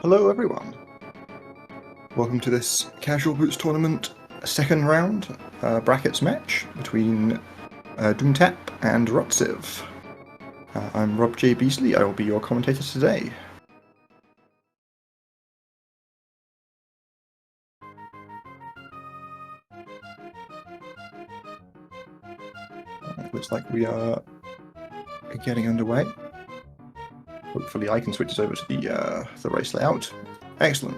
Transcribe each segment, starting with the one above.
Hello everyone, welcome to this Casual Boots Tournament second round brackets match between Doomtap and Rotciv. I'm Rob J. Beasley, I will be your commentator today. Looks like we are getting underway. Hopefully I can switch this over to the race layout. Excellent.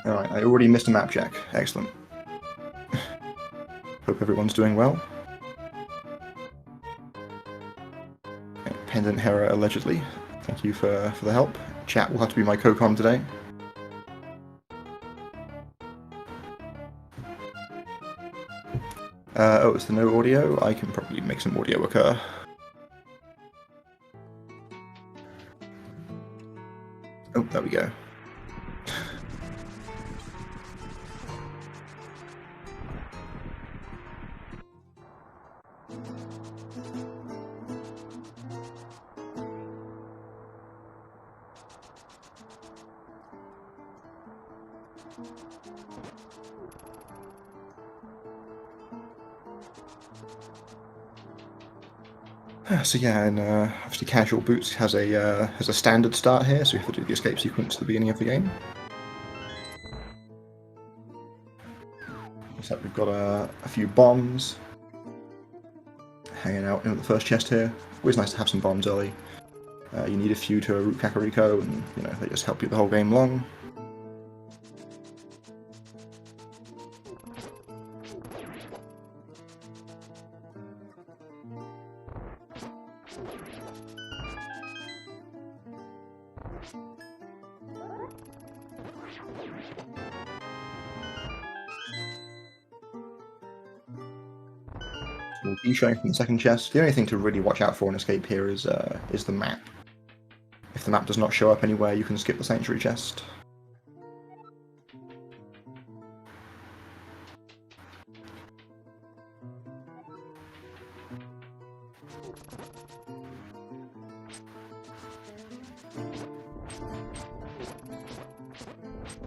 Alright, I already missed a map check. Excellent. Hope everyone's doing well. Pendant Hera allegedly. Thank you for the help. Chat will have to be my co-com today. Oh, it's the no audio? I can probably make some audio occur. Oh, there we go. So yeah, and obviously Casual Boots has a standard start here, so we have to do the escape sequence at the beginning of the game. Looks like we've got a few bombs hanging out in the first chest here. Always nice to have some bombs early. You need a few to root Kakariko, and you know they just help you the whole game long. We'll be showing from the second chest. The only thing to really watch out for in escape here is the map. If the map does not show up anywhere, you can skip the sanctuary chest.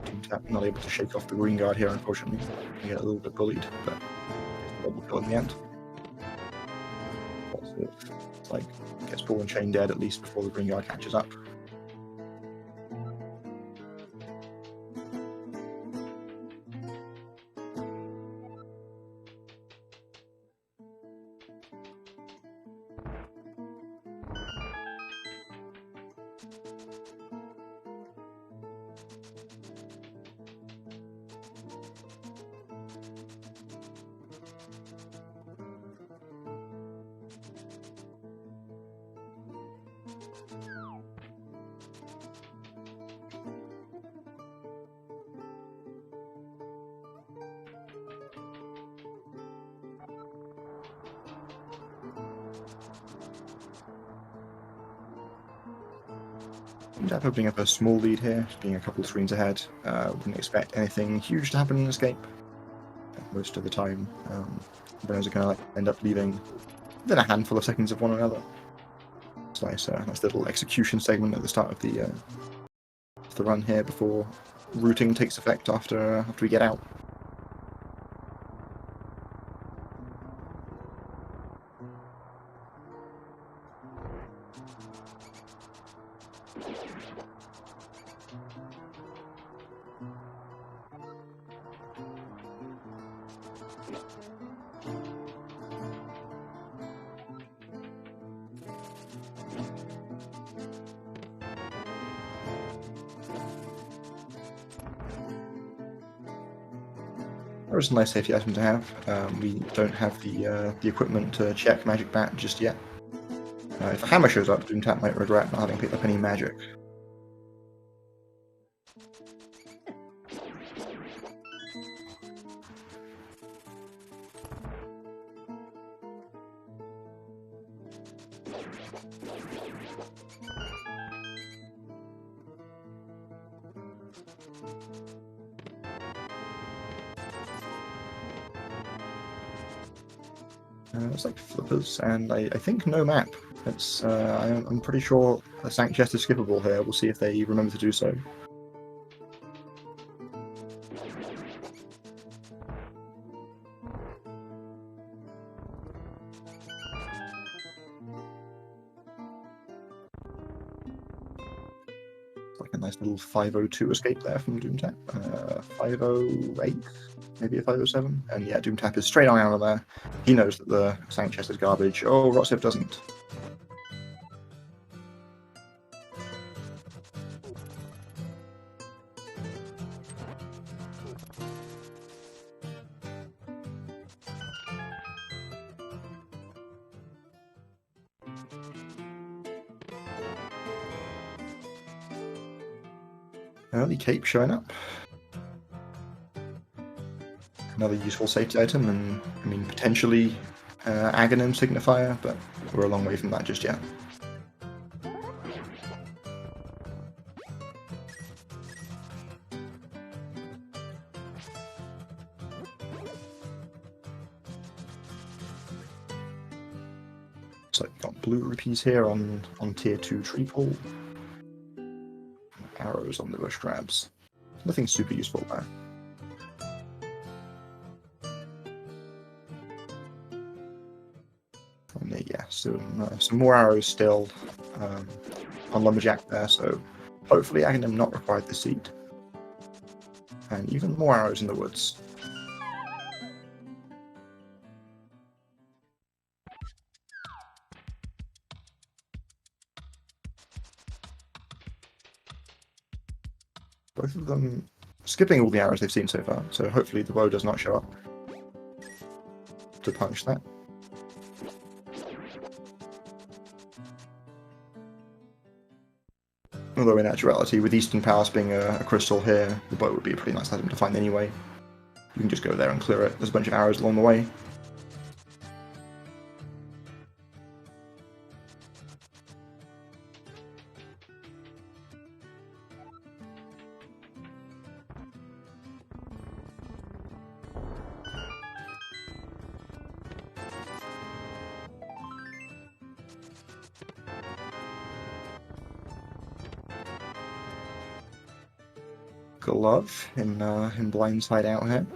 Doomtap not able to shake off the green guard here, unfortunately. You get a little bit bullied, but double kill in the end. It's like gets ball and chain dead at least before the green guard catches up. Doomtap opening up a small lead here, being a couple of screens ahead. Wouldn't expect anything huge to happen in escape. Most of the time, opponents are going to end up leaving within a handful of seconds of one another. It's nice little execution segment at the start of the run here before routing takes effect after we get out. That was a nice safety item to have. We don't have the equipment to check Magic Bat just yet. If a hammer shows up, Doomtap might regret not having picked up any magic. It's like flippers, and I think no map. It's I'm pretty sure the sank chest is skippable here. We'll see if they remember to do so. Like a nice little 502 escape there from Doomtap. 508, maybe a 507. And yeah, Doomtap is straight on out of there. He knows that the sank chest is garbage. Oh, Rotciv doesn't. Early cape showing up. Another useful safety item, and I mean potentially Aghanim signifier, but we're a long way from that just yet. So you've got blue rupees here on tier 2 tree pole. Arrows on the bush grabs. Nothing super useful there. And yeah, some more arrows still on Lumberjack there, so hopefully Aghanim not required the seed. And even more arrows in the woods. Both of them skipping all the arrows they've seen so far, so hopefully the bow does not show up to punish that. Although in actuality, with Eastern Palace being a crystal here, the bow would be a pretty nice item to find anyway. You can just go there and clear it. There's a bunch of arrows along the way. Glove in blindside out here.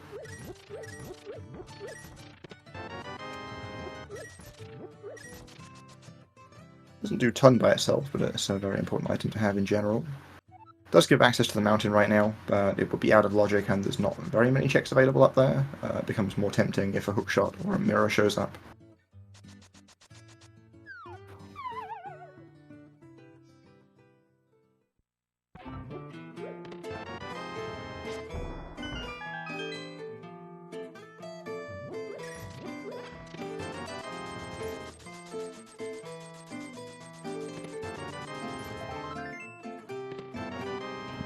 Doesn't do a ton by itself, but it's a very important item to have in general. Does give access to the mountain right now, but it would be out of logic, and there's not very many checks available up there. It becomes more tempting if a hookshot or a mirror shows up.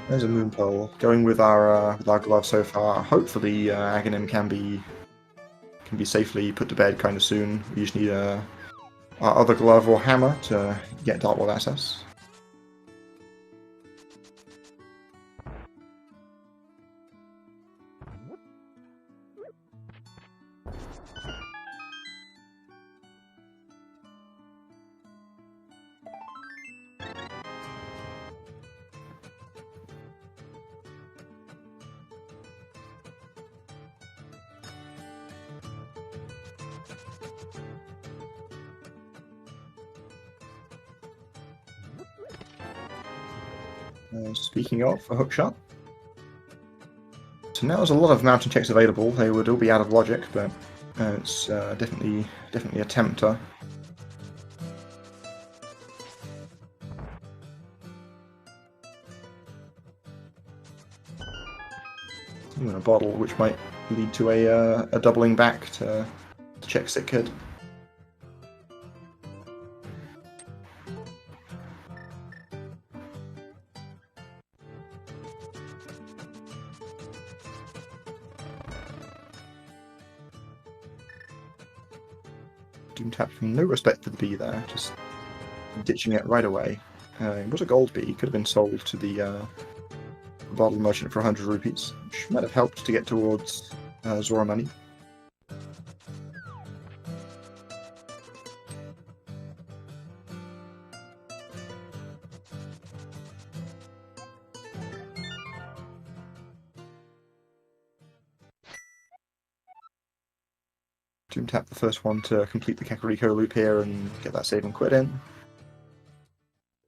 There's a moon pole. Going with our glove so far. Hopefully, Aghanim can be safely put to bed kind of soon. We just need our other glove or hammer to get Dark World access. Speaking of a hookshot, so now there's a lot of mountain checks available. They would all be out of logic, but it's definitely a tempter. A bottle, which might lead to a doubling back to check Sick Kid. Doomtap having no respect for the bee there, just ditching it right away. It was a gold bee, could have been sold to the bottle merchant for 100 rupees, which might have helped to get towards Zora money. Doomtap the first one to complete the Kakariko loop here and get that save and quit in.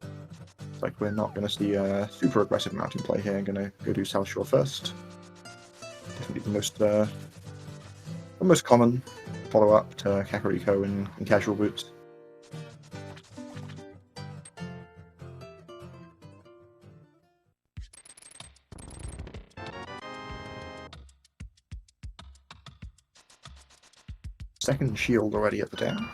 It's like we're not going to see a super aggressive mounting play here. I'm going to go do South Shore first. Definitely the most common follow-up to Kakariko in casual boots. Second shield already at the dam.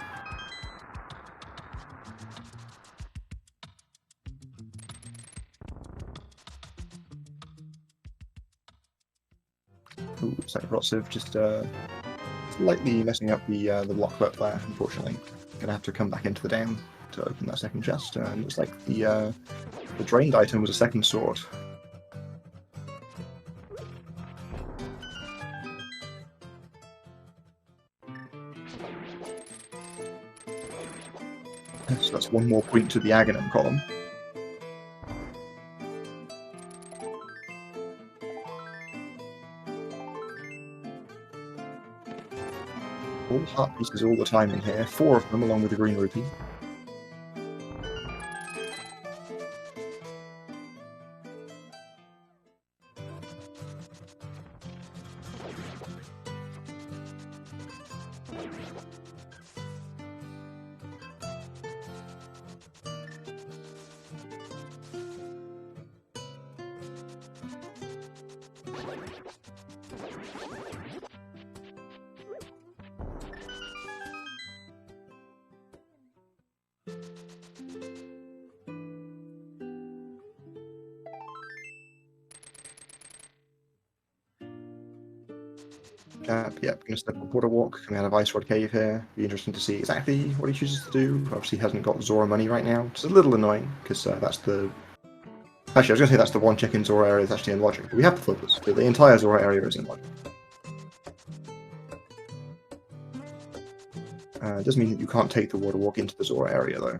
Ooh, looks like Rotciv just slightly messing up the block clip there, unfortunately. Gonna have to come back into the dam to open that second chest. Looks like the drained item was a second sword. So that's one more point to the Aghanim column. All heart pieces all the time in here, 4 of them along with the green rupee. Yep, going to step up Water Walk, coming out of Ice Rod Cave here. Be interesting to see exactly what he chooses to do. Obviously, he hasn't got Zora money right now, which is a little annoying, because that's the... Actually, I was going to say that's the one check in Zora area that's actually in Logic, but we have the focus. The entire Zora area is in Logic. It does mean that you can't take the Water Walk into the Zora area, though.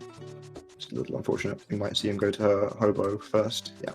It's a little unfortunate. We might see him go to Hobo first. Yeah.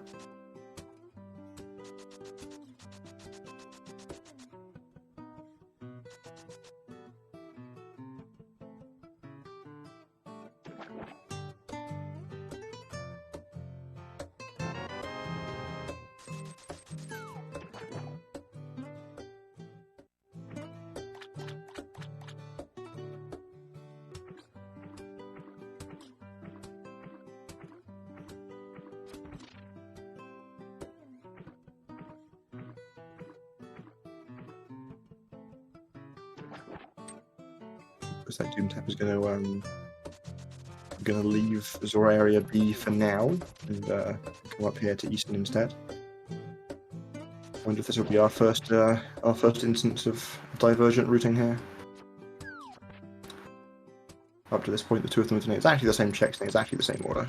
Looks like Doomtap is going to leave Zora area B for now and come up here to Eastern instead. I wonder if this will be our first instance of divergent routing here. Up to this point, the two of them are doing exactly the same checks in exactly the same order.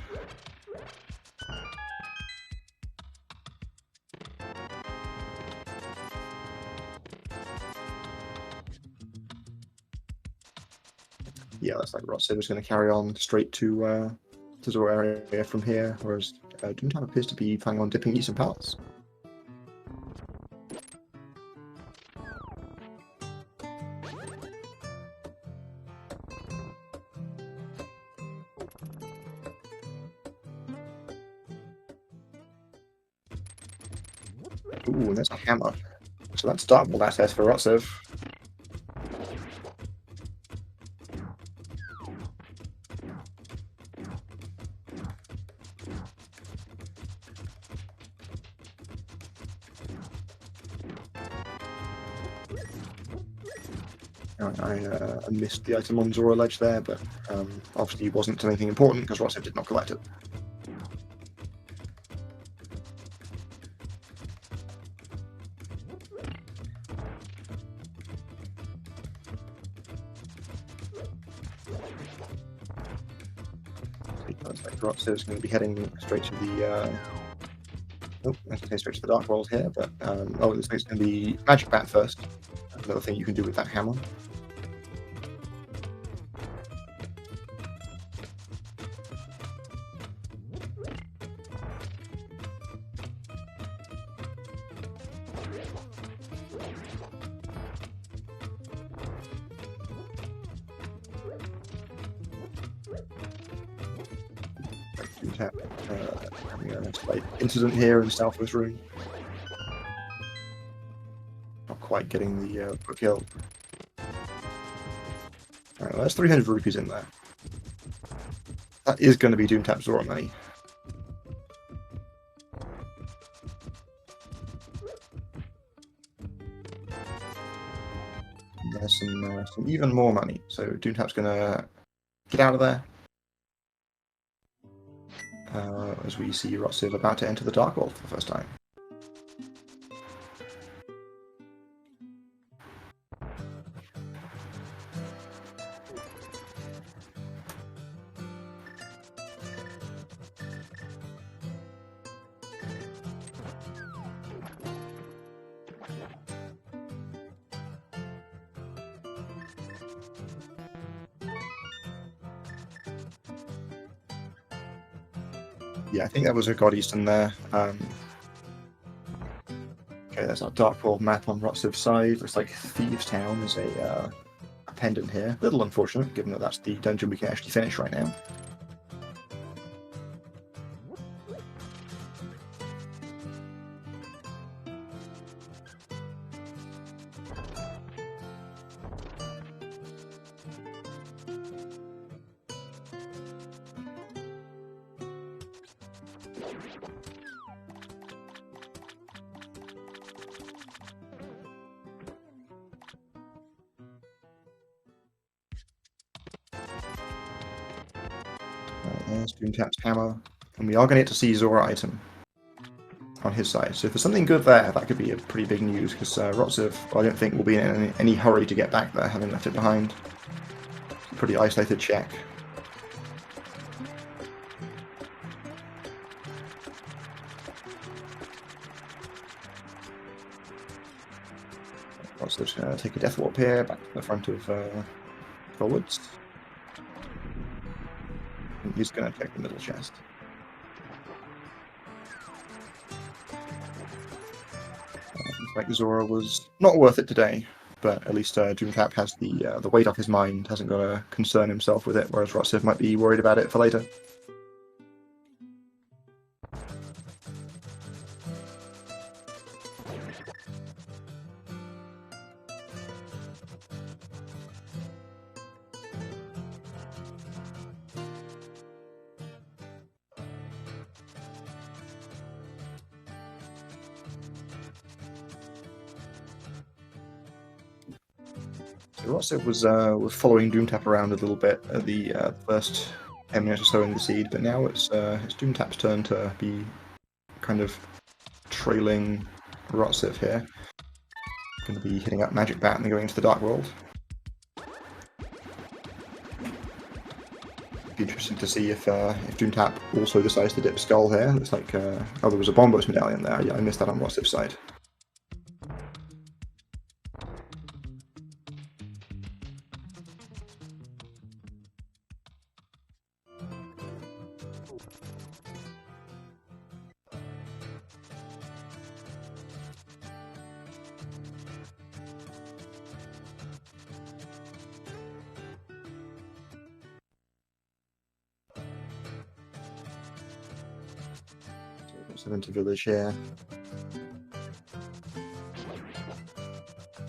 Yeah, that's like Rotciv is going to carry on straight to Zora area from here, whereas Doomtap appears to be planning on dipping Eastern Palace. Ooh, and there's a hammer. So that's double access for Rotciv. I missed the item on Zora Ledge there, but obviously it wasn't anything important because Rotciv did not collect it. Rotciv is going to be heading straight to the straight to the Dark World here, but oh, it's going to be Magic Bat first. Another thing you can do with that hammer. Doomtap having a slight incident here in Southwest Room. Not quite getting the kill. Alright, well, that's 300 rupees in there. That is going to be Doomtap Zora money. And there's some even more money. So Doomtap's going to get out of there. As we see Rotciv about to enter the Dark World for the first time. Yeah, I think that was a God Eastern there. Okay, there's our Dark World map on Rotsiv's side. Looks like Thieves Town is a pendant here. A little unfortunate, given that that's the dungeon we can actually finish right now. There's Doomtap's hammer, and we are going to get to see Zora item on his side. So if there's something good there, that could be a pretty big news, because Rotciv, I don't think will be in any hurry to get back there, having left it behind. It's a pretty isolated check. Rotciv's going to take a death warp here, back to the front of forwards. He's going to check the middle chest. Looks like Zora was not worth it today, but at least Doomtap has the weight off his mind, hasn't got to concern himself with it, whereas Rotciv might be worried about it for later. So Rotciv was following Doomtap around a little bit at the first 10 minutes or so in the seed, but now it's Doomtap's turn to be kind of trailing Rotciv here. Going to be hitting up Magic Bat and going into the Dark World. Be interesting to see if Doomtap also decides to dip Skull here. Looks like oh, there was a Bombos medallion there. Yeah, I missed that on Rotciv's side. Into village here.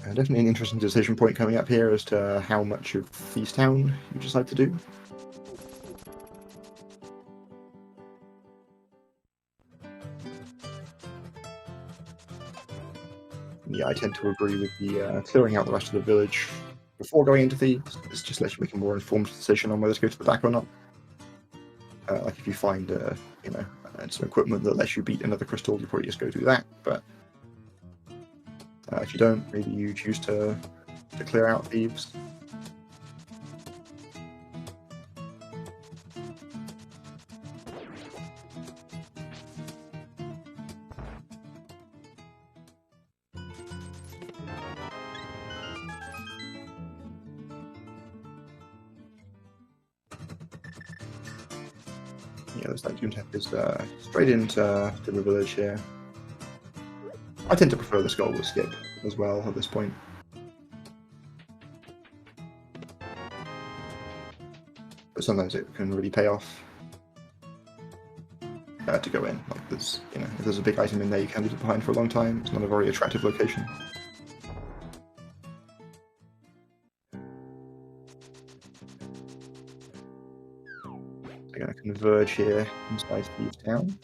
Definitely an interesting decision point coming up here as to how much of Thieves Town you decide to do. Yeah, I tend to agree with the clearing out the rest of the village before going into Thieves. It's just lets you make a more informed decision on whether to go to the back or not. Like if you find, you know, some equipment that lets you beat another crystal, you probably just go do that. But if you don't, maybe you choose to clear out Thieves. Yeah, looks like Doomtap is straight into the village here. I tend to prefer the Skull with skip as well at this point. But sometimes it can really pay off. to go in. Like there's, if there's a big item in there, you can leave it behind for a long time. It's not a very attractive location. They're going to converge here inside Thieves Town.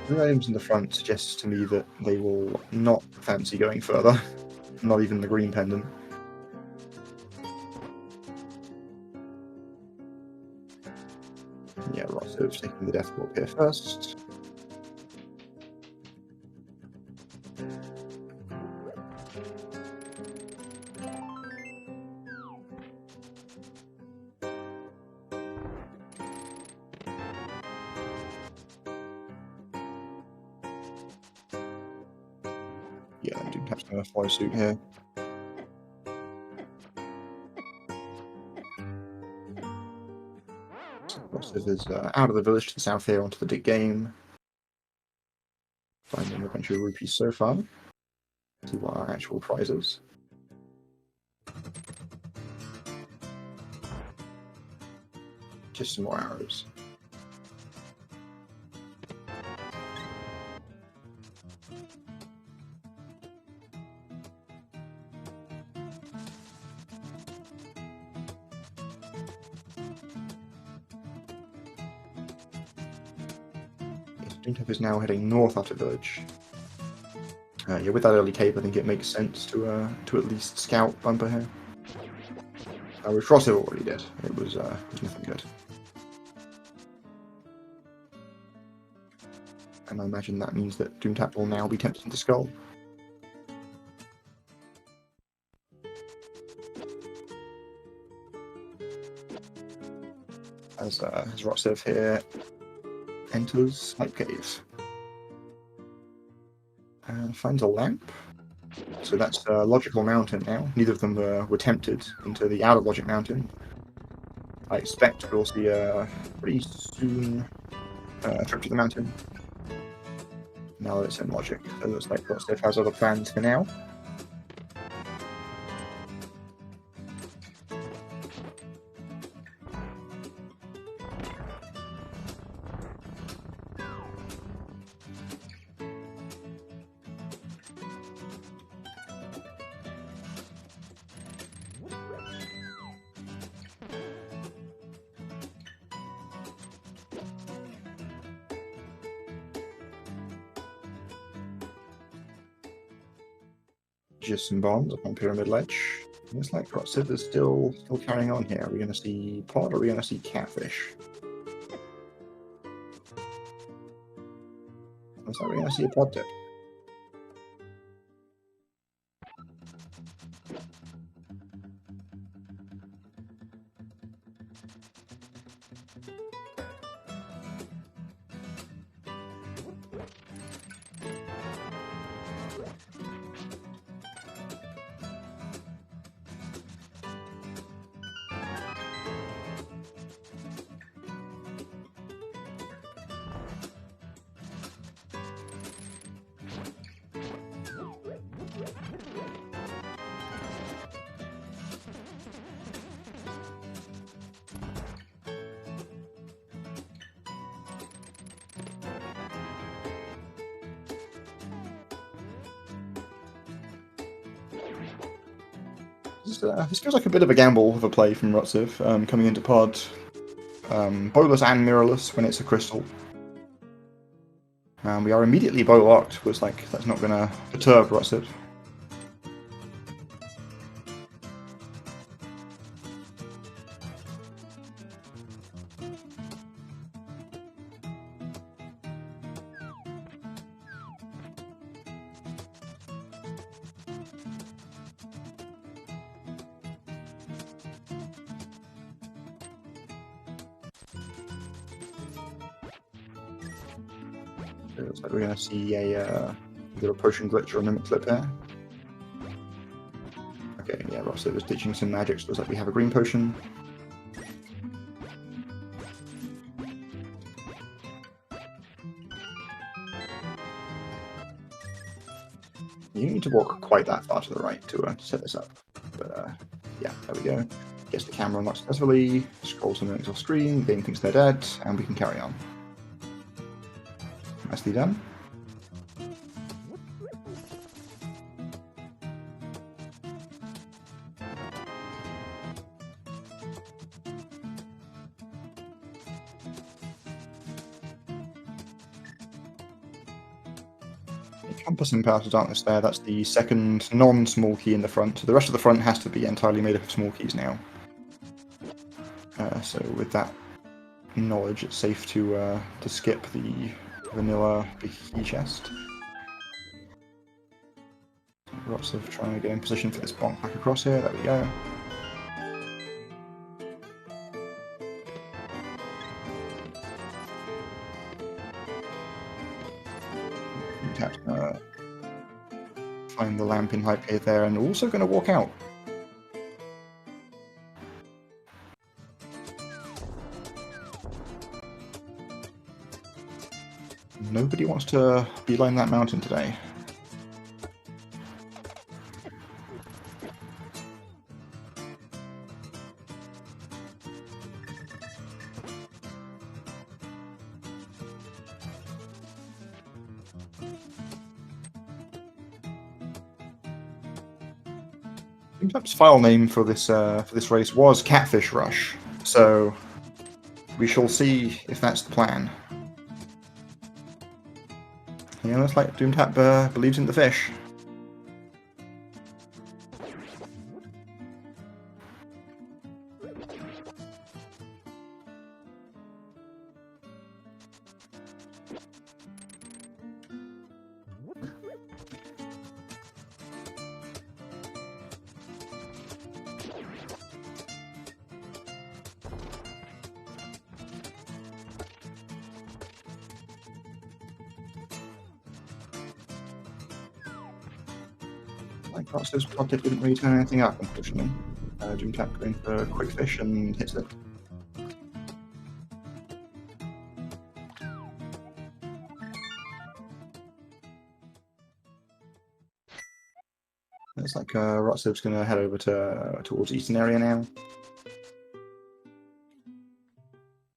The items in the front suggests to me that they will not fancy going further. Not even the green pendant. Yeah, Rotciv's taking the death walk here first. Yeah, Doomtap's going to follow suit here. So Rotciv is out of the village to the south here onto the dig game. Finding a bunch of rupees so far. See what our actual prize is. Just some more arrows. Doomtap is now heading north out of village. Yeah, with that early cape, I think it makes sense to at least scout bumper here. Which Rotciv already did. It was nothing good. And I imagine that means that Doomtap will now be tempted to skull. As Rotciv here enters Snipe Cave. And finds a lamp. So that's Logical Mountain now. Neither of them were tempted into the Out of Logic Mountain. I expect we'll see pretty soon a trip to the mountain. Now that it's in Logic. So it looks like Rotciv has other plans for now. Just some bombs up on Pyramid Ledge. Looks like Rotciv is still carrying on here. Are we going to see pod or are we going to see catfish? Looks like we're going to see a pod tip. This feels like a bit of a gamble of a play from Rotciv, coming into pod. Bowless and mirrorless when it's a crystal. We are immediately bow locked, was like, that's not going to perturb Rotciv. It looks like we're going to see a little potion glitch or a mimic clip there. Okay, yeah, Rotciv is teaching some magic, so it looks like we have a green potion. You need to walk quite that far to the right to set this up. But yeah, there we go. Gets the camera unlocked successfully, scrolls to the next screen, the game thinks they're dead, and we can carry on. Nicely done. Compass and Power to Darkness there, that's the second non-small key in the front. So the rest of the front has to be entirely made up of small keys now. So with that knowledge, it's safe to skip the vanilla big key chest. Rotciv trying to get in position for this bonk back across here, there we go. Find the lamp in height here there, and also going to walk out. Nobody wants to beeline that mountain today. Doomtap's file name for this race was Catfish Rush, so we shall see if that's the plan. You know, it's like Doomtap believes in the fish. Like Rotciv's project didn't really turn anything up, unfortunately. Doomtap going for a quick fish and hits it. Looks like Rotciv's going to head over towards Eastern area now.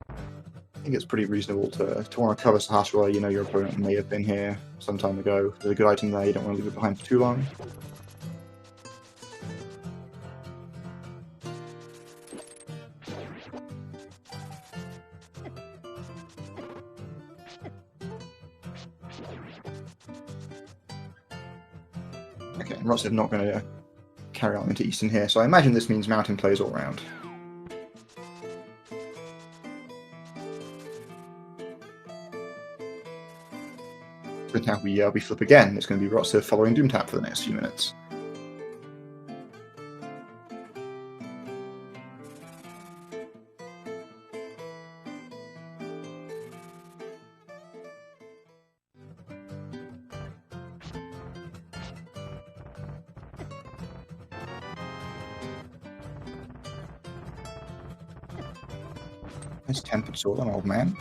I think it's pretty reasonable to want to cover Sahasra where you know your opponent may have been here some time ago. There's a good item there, you don't want to leave it behind for too long. Okay, Rotciv not going to carry on into Eastern here, so I imagine this means mountain plays all round. But now we flip again. It's going to be Rotciv following Doomtap for the next few minutes. Nice tempered sword on old man.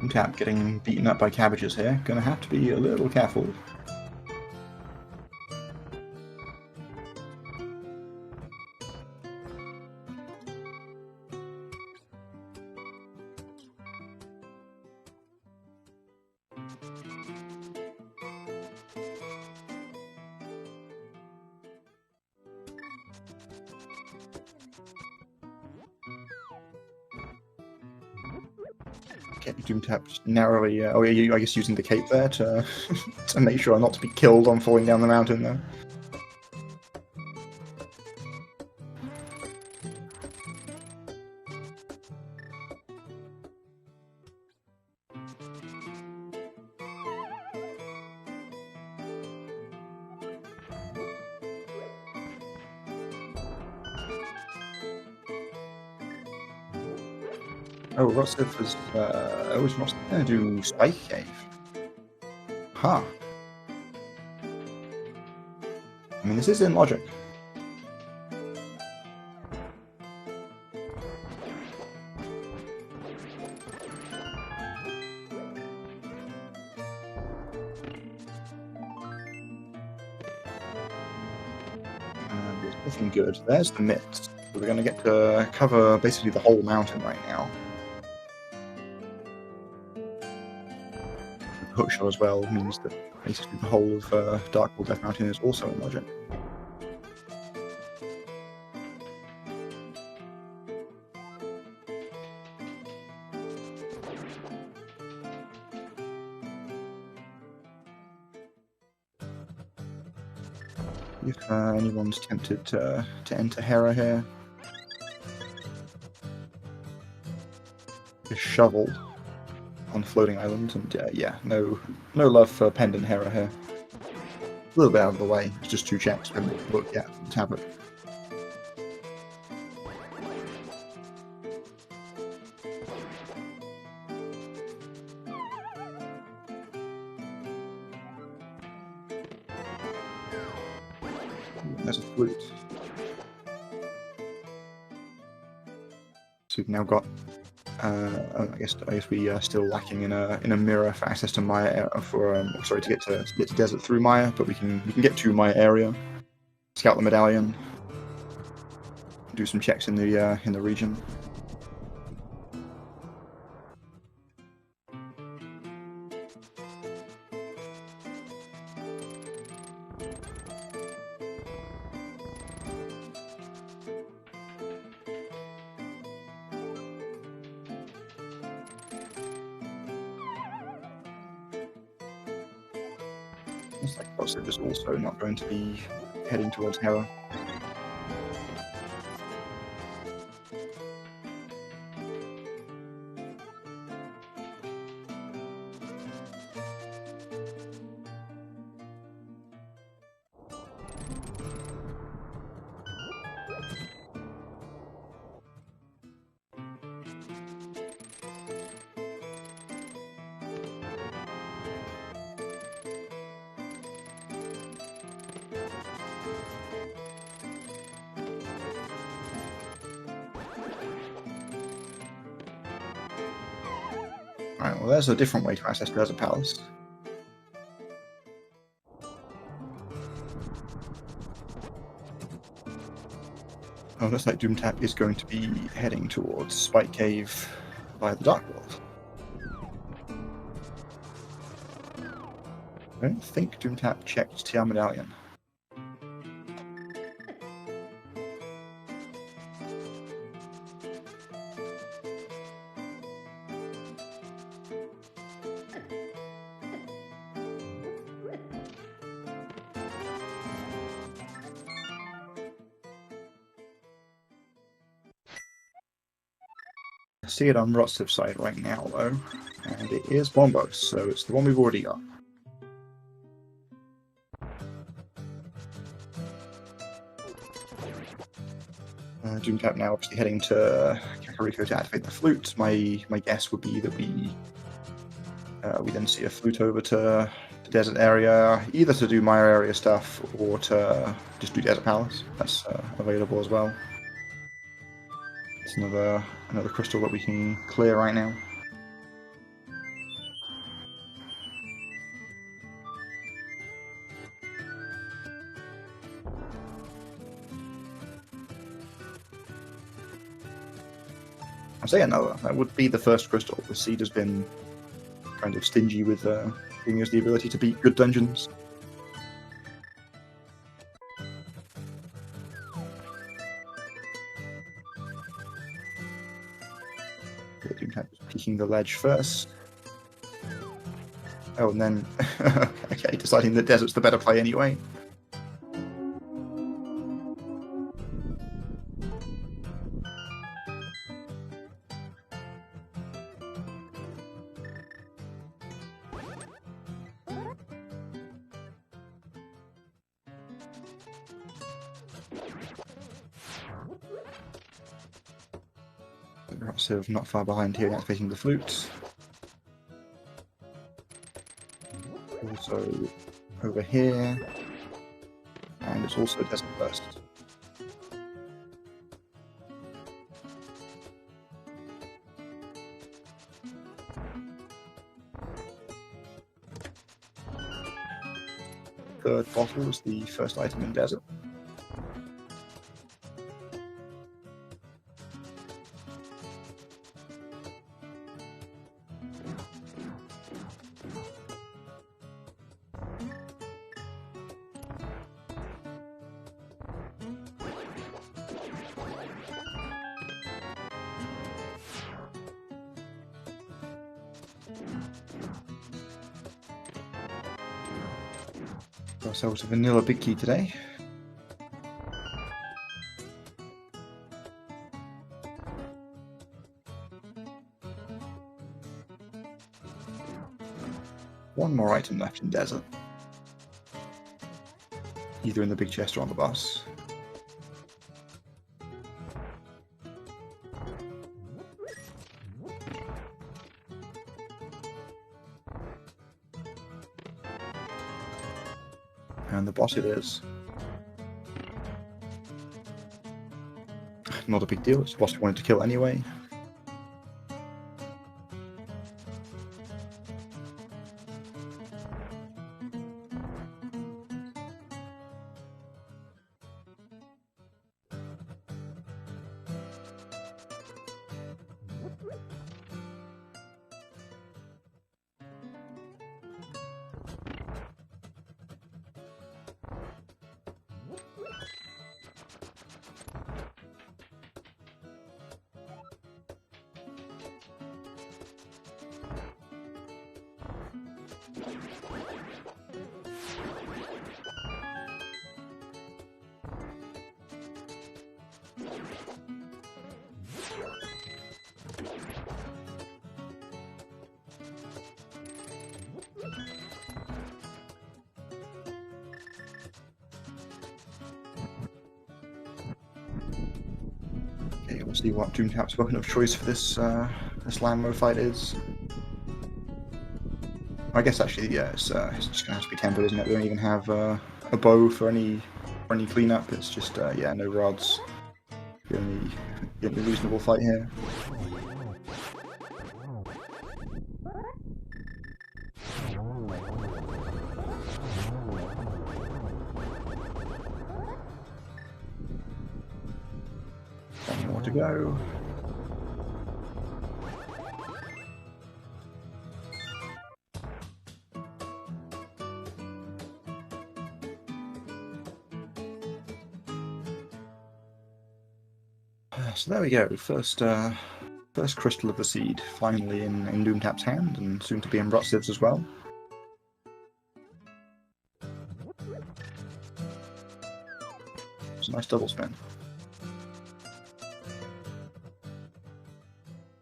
Doomtap getting beaten up by cabbages here. Gonna have to be a little careful. Okay, Doomtap just narrowly, oh yeah, I guess using the cape there to to make sure not to be killed on falling down the mountain there. Oh, Rotciv is, was Rotciv going to do Spike Cave? Huh. I mean, this is in logic. Looking good. There's the mist. So we're going to get to cover basically the whole mountain right now. The hookshot as well means that basically the whole of Dark World Death Mountain is also in logic. If anyone's tempted to enter Hera here, just shovel on floating islands, and yeah, no love for Pendant Hera here. A little bit out of the way, it's just 2 checks to look at the tablet. There's a flute. So we've now got. I guess we are still lacking in a mirror for access to Maya to get to desert through Maya, but we can get to Maya area, scout the medallion, do some checks in the region. Looks like Rotciv is also not going to be heading towards Hera. Right, well there's a different way to access Desert Palace. Oh, looks like Doomtap is going to be heading towards Spike Cave via the Dark World. I don't think Doomtap checked TR Medallion. I see it on Rotciv's side right now, though, and it is Bombos, so it's the one we've already got. Doomtap now obviously heading to Kakariko to activate the flute. My guess would be that we then see a flute over to the desert area, either to do Maya area stuff or to just do Desert Palace. That's available as well. It's another crystal that we can clear right now. I say another. That would be the first crystal. The seed has been kind of stingy with giving us the ability to beat good dungeons. Peeking the ledge first. Oh, and then okay, deciding the desert's the better play anyway. Rotciv not far behind here, activating the flute. Also over here, and it's also Desert Burst. Third bottle is the first item in Desert. Got ourselves a vanilla big key today. One more item left in desert. Either in the big chest or on the boss. And the boss it is. Not a big deal, it's the boss we wanted to kill anyway. Okay, we'll see what Doomtap's weapon of choice for this Lambo fight is. I guess actually, yeah, it's just gonna have to be tempered, isn't it? We don't even have a bow for any cleanup. It's just yeah, no rods. The only reasonable fight here. One more to go. So there we go. First crystal of the seed, finally in Doomtap's hand, and soon to be in Rotciv's as well. It's a nice double spin.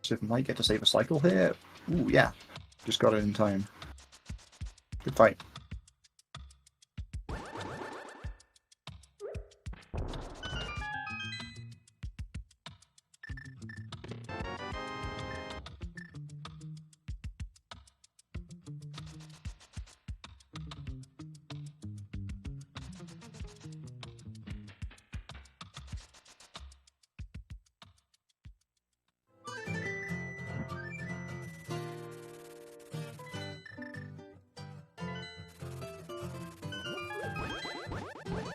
Rotciv might get to save a cycle here. Ooh, yeah. Just got it in time. Good fight.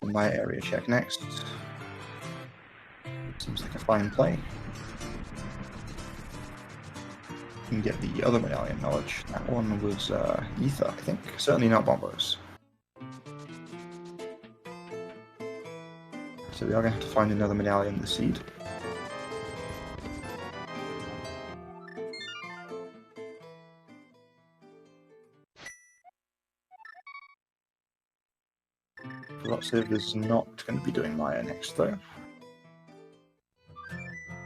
My area check next. Seems like a fine play. You can get the other medallion knowledge. That one was Ether, I think. Certainly not Bombos. So we are going to have to find another medallion in the seed. Rotciv is not going to be doing Maya next, though.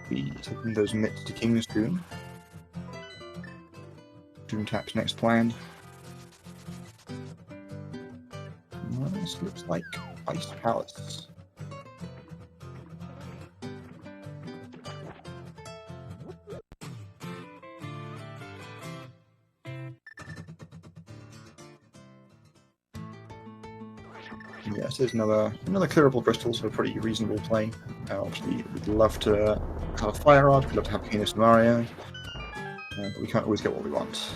Be taking those mitts to King's Doom. Doomtap's next plan. Well, this looks like Ice Palace. Yes, there's another clearable crystal, so a pretty reasonable play. Obviously, we'd love to have a fire rod, we'd love to have Penis Mario, but we can't always get what we want.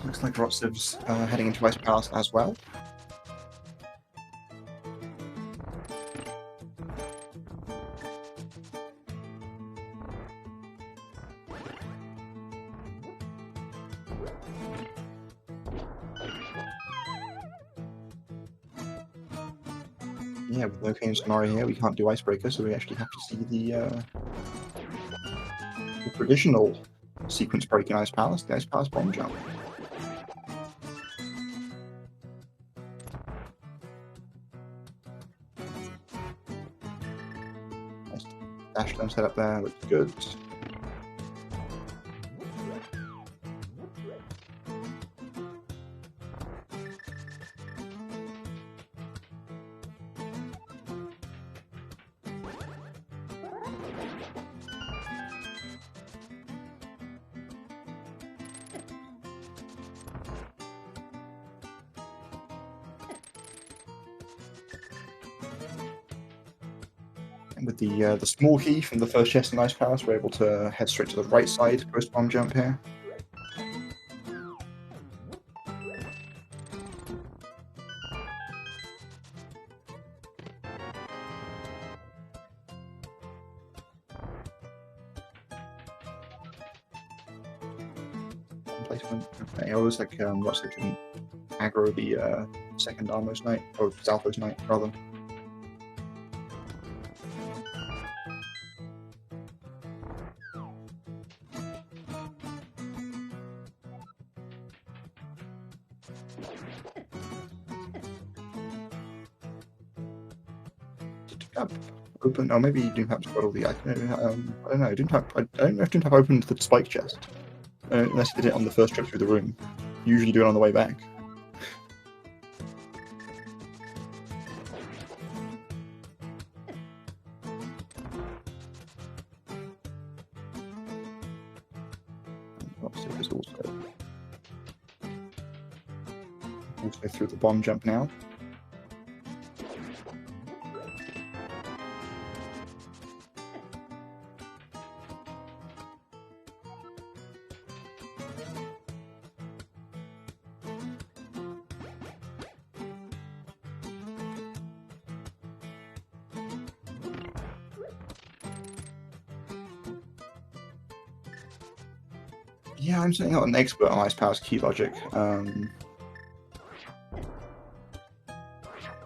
Looks like Rotciv's heading into Ice Palace as well. Yeah, with no Kane scenario here, we can't do Icebreaker, so we actually have to see the traditional sequence break in Ice Palace, the Ice Palace bomb jump. Nice dash down set up there, looks good. And with the small key from the first chest in Ice Palace, we're able to head straight to the right side post bomb jump here. Placement. Okay, I always like Rotciv didn't aggro the second Armos Knight, or Zalfo's Knight rather. Doomtap open? Oh, maybe Doomtap's got all the. I don't know. Doomtap. I don't know if Doomtap opened the spike chest. Unless he did it on the first trip through the room. Usually do it on the way back. Rotciv is also through the bomb jump now. Yeah, I'm certainly not an expert on Ice Palace key logic.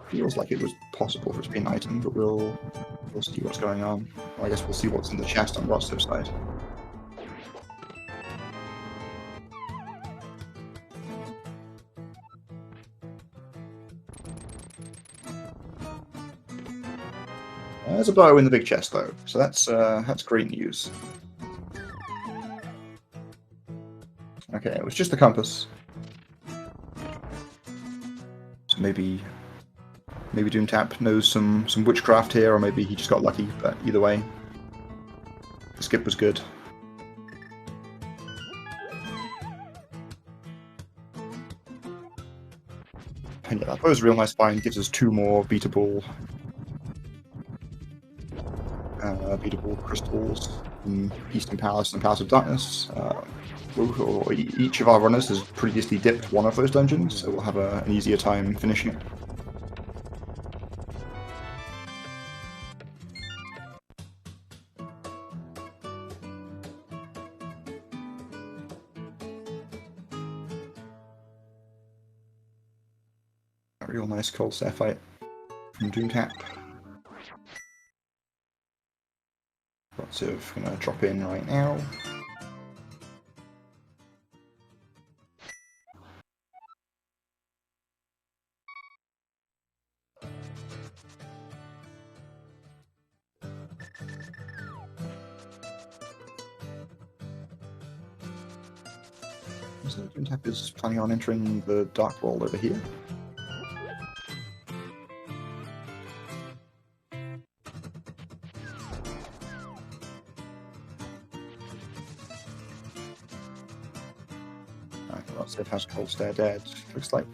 Feels like it was possible for it to be an item, but we'll see what's going on. Well, I guess we'll see what's in the chest on Rotciv's side. There's a bow in the big chest though, so that's great news. Okay, it was just the compass. So maybe Doomtap knows some witchcraft here, or maybe he just got lucky, but either way, the skip was good. And yeah, that was a real nice find, gives us 2 more beatable crystals in Eastern Palace and Palace of Darkness. Each of our runners has previously dipped one of those dungeons, so we'll have an easier time finishing it. A real nice cold stare fight from Doomtap. Rotciv gonna drop in right now. So Doomtap is planning on entering the Dark World over here. Rotciv has Cold Stare dead. Looks like.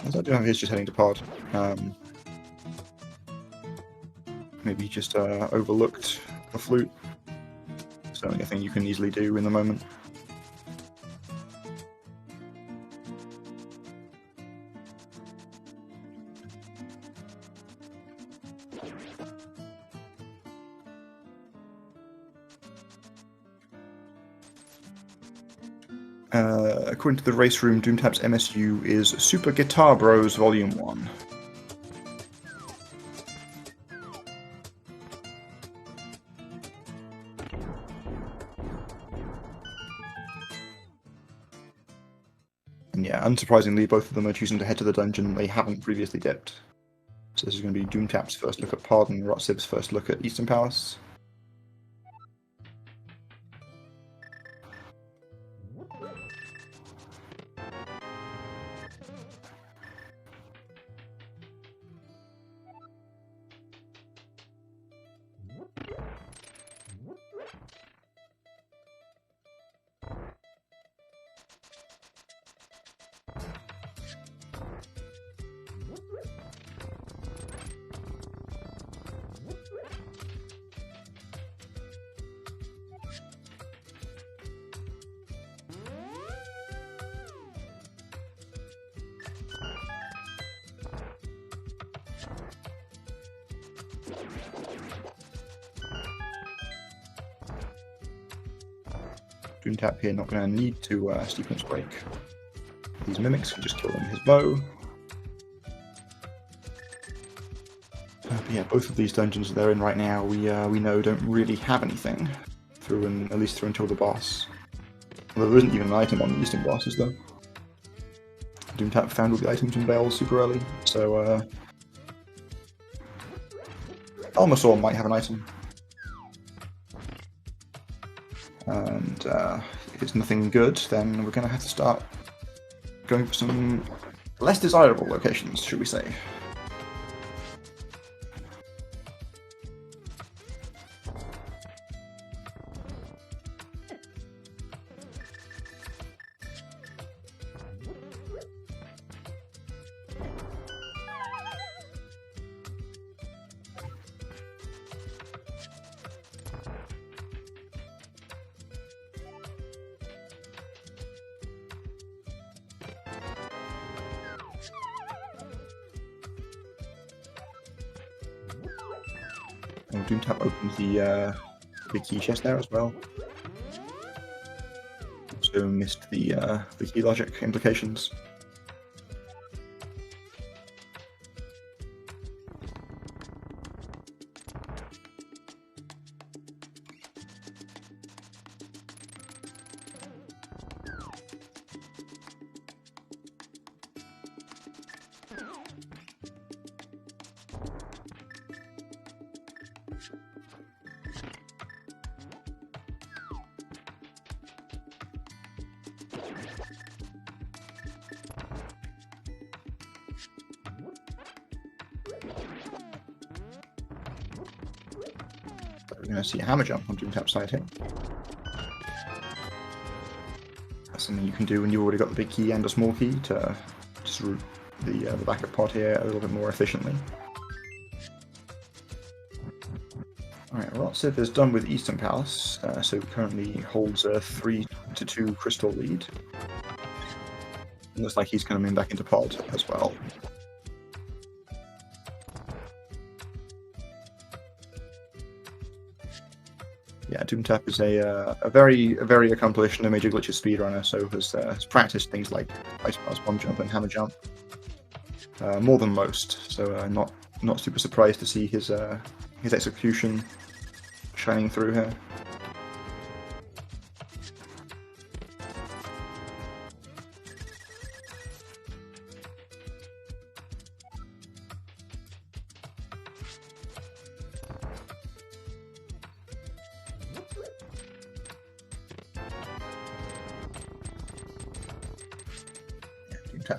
As I do have, he's just heading to pod. Maybe he just overlooked the flute. certainly a thing you can easily do in the moment. According to the race room, Doomtap's MSU is Super Guitar Bros Volume 1. And yeah, unsurprisingly, both of them are choosing to head to the dungeon they haven't previously dipped. So this is going to be Doomtap's first look at Pod and Rotciv's first look at Eastern Palace. Doomtap here not going to need to sequence break these mimics, can just kill them with his bow. But yeah, both of these dungeons they're in right now, we know don't really have anything at least through until the boss. Although there isn't even an item on the eastern bosses though. Doomtap found all the items in Bales super early, so Almasaur might have an item. And if it's nothing good, then we're going to have to start going for some less desirable locations, should we say. And Doomtap opens the big key chest there as well. Also missed the key logic implications. We're going to see a hammer jump on Doomtap's side here. That's something you can do when you've already got the big key and a small key to just route the backup pod here a little bit more efficiently. Alright, Rotciv is done with Eastern Palace, so currently holds a 3-2 crystal lead. Looks like he's coming back into pod as well. Yeah, Doomtap is a very accomplished no major glitches speedrunner, so has practiced things like ice pass, bomb jump, and hammer jump more than most. So not super surprised to see his execution shining through here.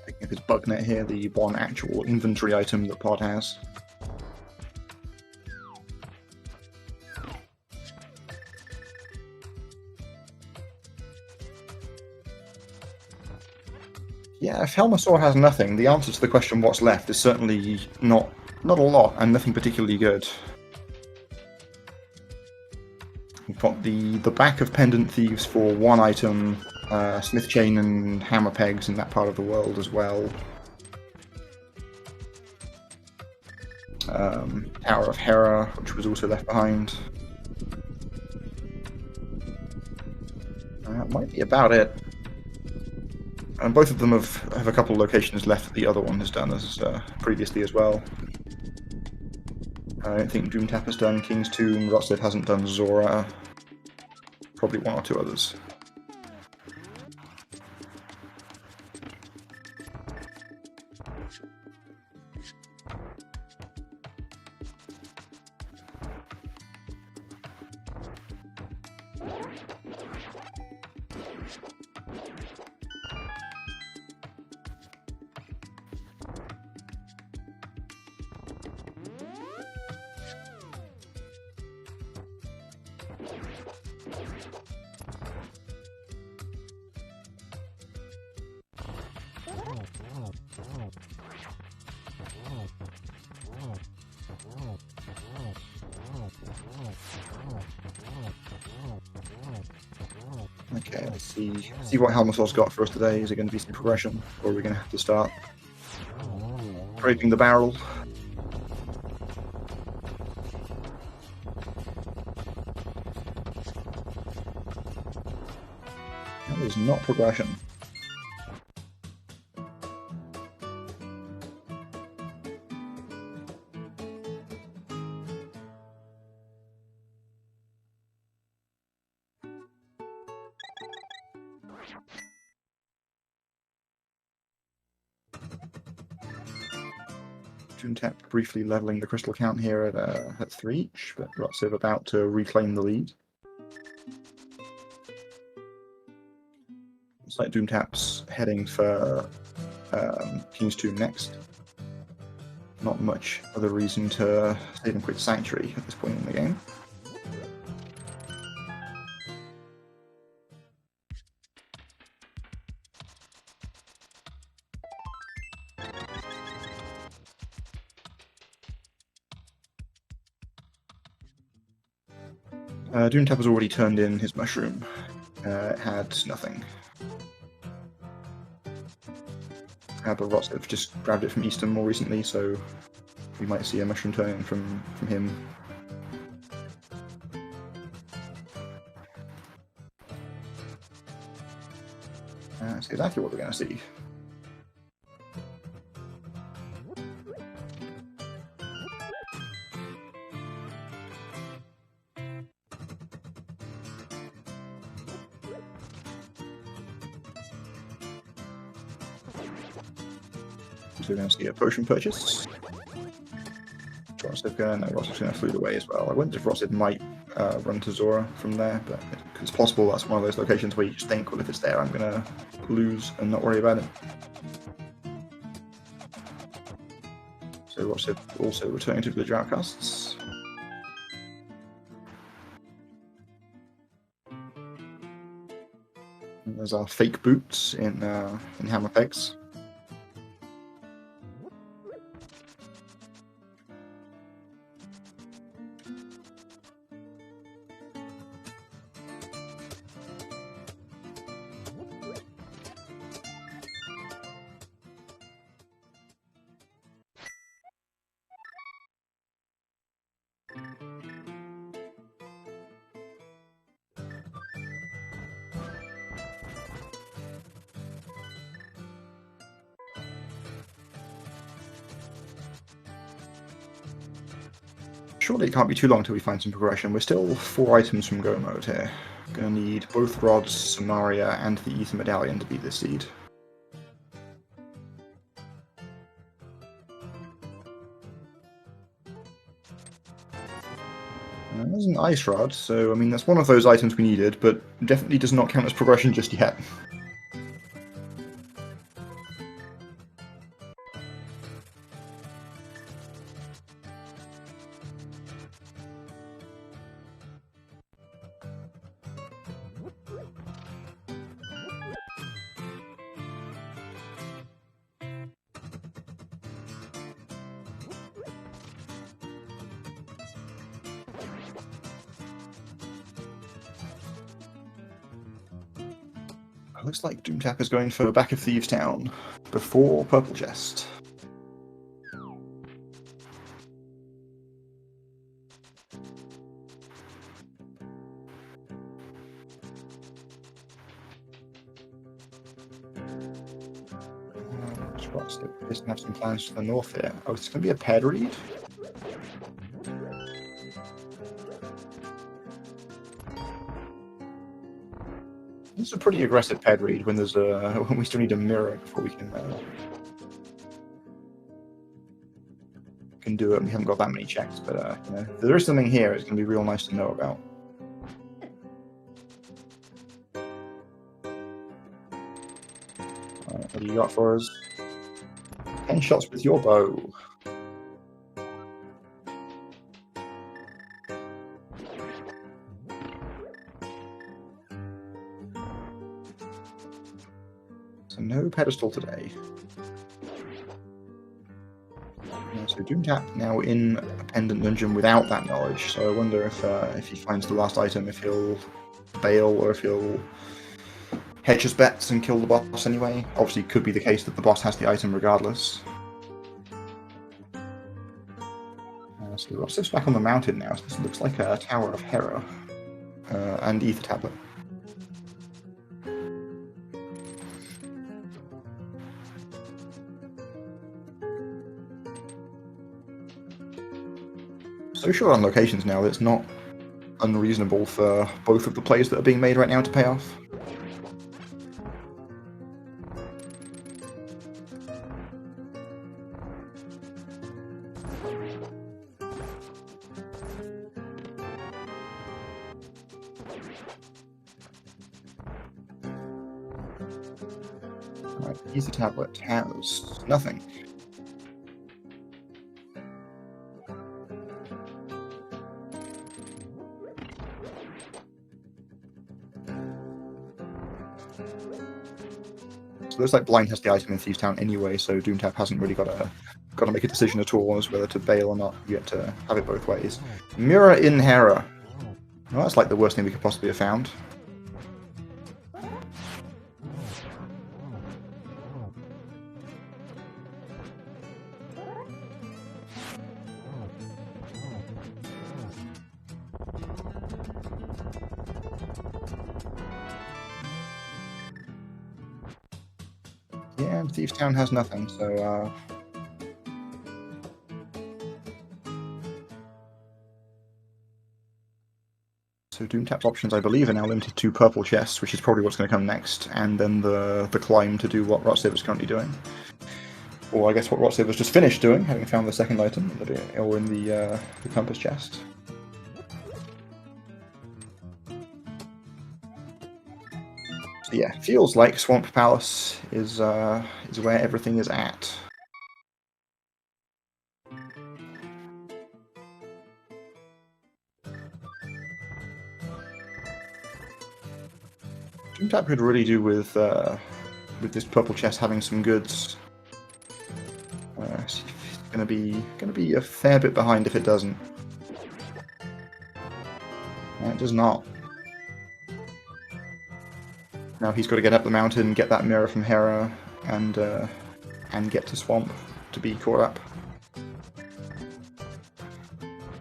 Picking up his bug net here, the one actual inventory item that Pod has. Yeah, if Helmasaur has nothing, the answer to the question what's left is certainly not a lot, and nothing particularly good. We've got the back of Pendant Thieves for 1 item, Smith Chain and Hammer Pegs in that part of the world as well. Tower of Hera, which was also left behind. That might be about it. And both of them have a couple of locations left that the other one has done as previously as well. I don't think Doomtap has done King's Tomb, Rotciv hasn't done Zora. Probably 1 or 2 others. Okay, let's see what Helmasol's got for us today. Is it going to be some progression, or are we going to have to start scraping the barrel? That is not progression. Doomtap briefly leveling the crystal count here at 3 each, but Rotciv about to reclaim the lead. Looks like Doomtap's heading for King's Tomb next. Not much other reason to save and quit Sanctuary at this point in the game. Doomtap has already turned in his mushroom. It had nothing. But Rotciv just grabbed it from Easton more recently, so we might see a mushroom turn in from him. That's exactly what we're going to see. So we're going to see a potion purchase. Rotciv's going to flute away as well. I wonder if Rotciv might run to Zora from there, but it's possible that's one of those locations where you just think, well, if it's there, I'm going to lose and not worry about it. So Rotciv also returning to the Droughtcasts. And there's our fake boots in Hammer Pegs. Surely it can't be too long until we find some progression. We're still 4 items from go mode here. Gonna need both rods, Samaria, and the Ether Medallion to beat this seed. There's an Ice Rod, so I mean that's one of those items we needed, but definitely does not count as progression just yet. Looks like Doomtap is going for back of Thieves Town before Purple Chest. Rotciv doesn't have some plans to the north here. Oh, it's going to be a paired read? This is a pretty aggressive paired read when there's when we still need a mirror before we can do it. And we haven't got that many checks, but you know, if there is something here, it's going to be real nice to know about. What do you got for us? 10 shots with your bow. So no pedestal today. So Doomtap now in a pendant dungeon without that knowledge. So I wonder if he finds the last item, if he'll bail or if he'll hedge his bets and kill the boss anyway. Obviously, it could be the case that the boss has the item regardless. So Rotciv's back on the mountain now. So this looks like a Tower of Hera and Ether Tablet. So short on locations now that it's not unreasonable for both of the plays that are being made right now to pay off. Right, Ether Tablet has nothing. So it looks like Blind has the item in Thieves Town anyway, so Doomtap hasn't really got to make a decision at all as whether to bail or not. You get to have it both ways. Mirror in Hera. Well, that's like the worst thing we could possibly have found. Yeah, and Thieves Town has nothing, so so Doomtap's options, I believe, are now limited to purple chests, which is probably what's going to come next, and then the climb to do what Rotciv is currently doing. Or I guess what Rotciv has just finished doing, having found the second item, or in the compass chest. So yeah, feels like Swamp Palace is where everything is at. Doomtap could really do with this purple chest having some goods. It's gonna be a fair bit behind if it doesn't. It does not. Now he's got to get up the mountain, get that mirror from Hera, and get to Swamp to be caught up.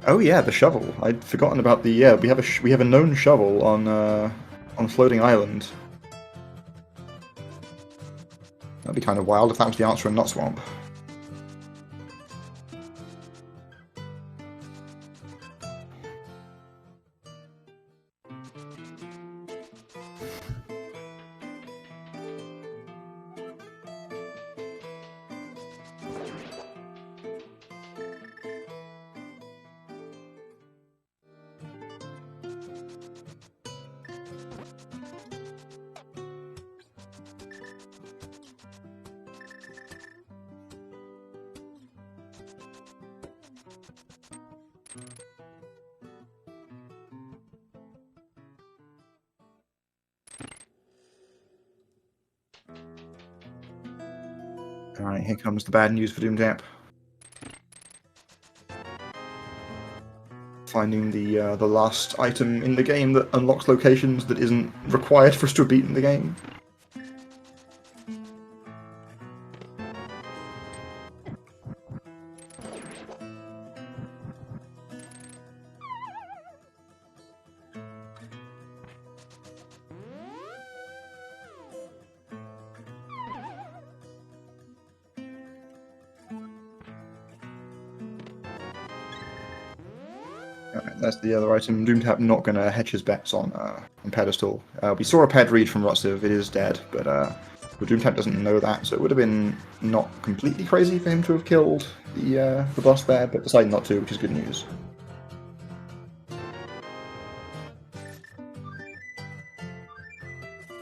Oh yeah, the shovel. I'd forgotten about the we have a known shovel on Floating Island. That'd be kind of wild if that was the answer and not Swamp. Alright, here comes the bad news for Doomtap. Finding the last item in the game that unlocks locations that isn't required for us to have beaten the game. Alright, that's the other item. Doomtap not going to hedge his bets on pedestal. We saw a ped read from Rotciv. It is dead, but Doomtap doesn't know that, so it would have been not completely crazy for him to have killed the boss there, but decided not to, which is good news.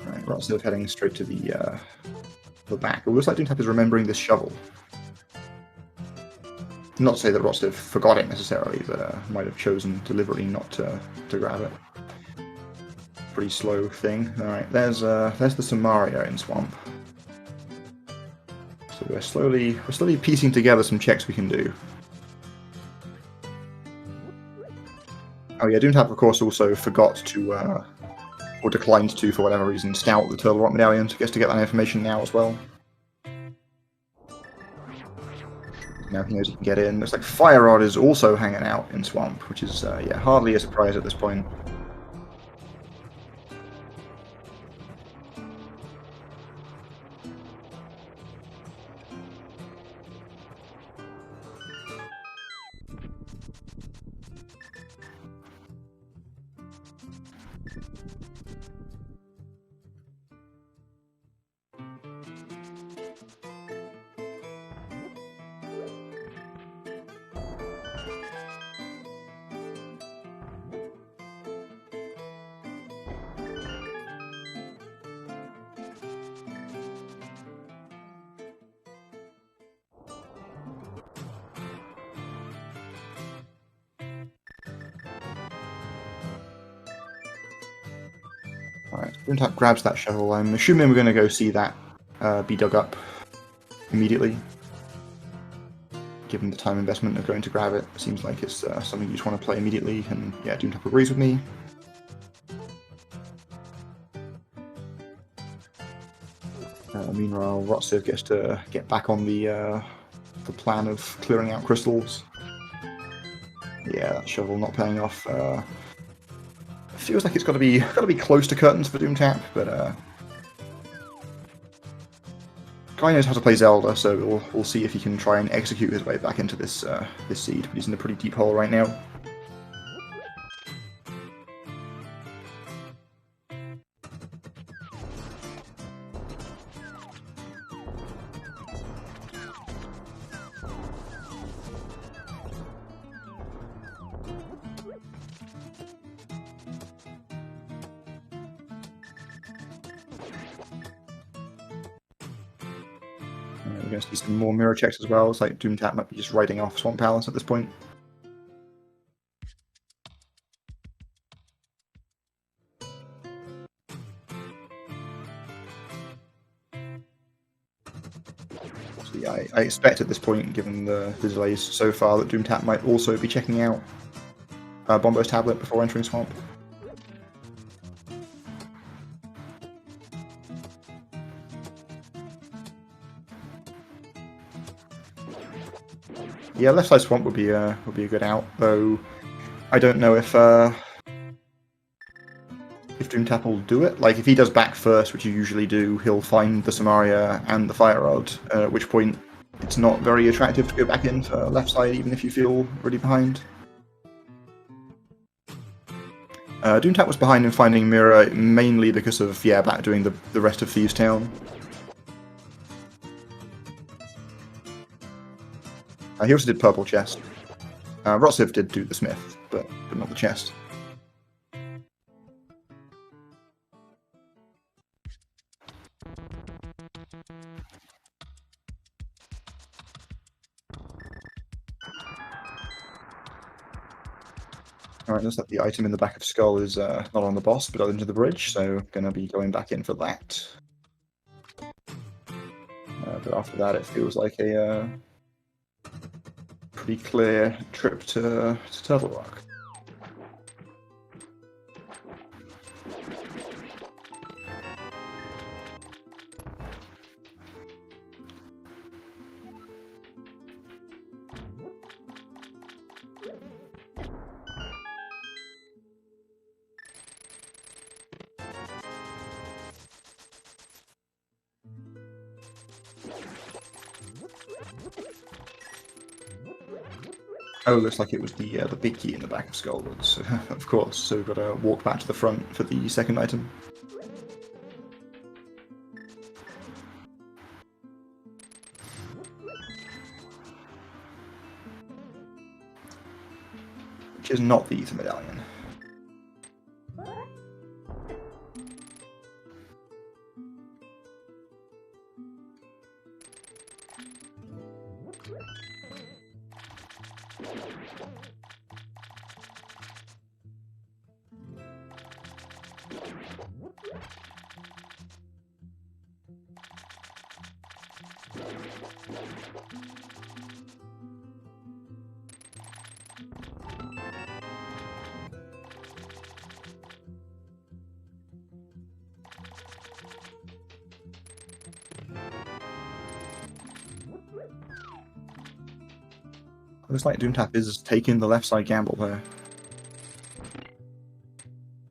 Right, Rotciv heading straight to the back. It looks like Doomtap is remembering this shovel. Not to say that Rotciv forgot it necessarily, but might have chosen deliberately not to grab it. Pretty slow thing. Alright, there's the Samaria in Swamp. So we're slowly piecing together some checks we can do. Oh yeah, Doomtap of course also forgot to, or declined to for whatever reason, scout the Turtle Rock Medallion, so gets to get that information now as well. Now he knows he can get in. Looks like Fire Rod is also hanging out in Swamp, which is, yeah, hardly a surprise at this point. Alright, Doomtap grabs that shovel. I'm assuming we're going to go see that be dug up immediately. Given the time investment of going to grab it, it seems like it's something you just want to play immediately, and yeah, Doomtap agrees with me. Meanwhile, Rotciv gets to get back on the plan of clearing out crystals. Yeah, that shovel not paying off. Feels like it's got to be close to curtains for Doomtap, but guy knows how to play Zelda, so we'll see if he can try and execute his way back into this this seed. But he's in a pretty deep hole right now. We're going to see some more mirror checks as well. It's like Doomtap might be just riding off Swamp Palace at this point. So yeah, I expect at this point, given the delays so far, that Doomtap might also be checking out Bombo's tablet before entering Swamp. Yeah, left side Swamp would be a good out, though I don't know if Doomtap will do it. Like, if he does back first, which you usually do, he'll find the Samaria and the Fire Rod, at which point it's not very attractive to go back in for left side, even if you feel really behind. Doomtap was behind in finding Mirror mainly because of, yeah, back doing the rest of Thieves Town. He also did Purple Chest. Rotciv did do the Smith, but not the chest. Alright, looks like the item in the back of Skull is not on the boss, but under the bridge, so gonna be going back in for that. But after that, it feels like a pretty clear trip to Turtle Rock. Oh, looks like it was the big key in the back of Skullwards, of course. So we've got to walk back to the front for the second item. Which is not the Ether Medallion. Looks like Doomtap is taking the left side gamble there.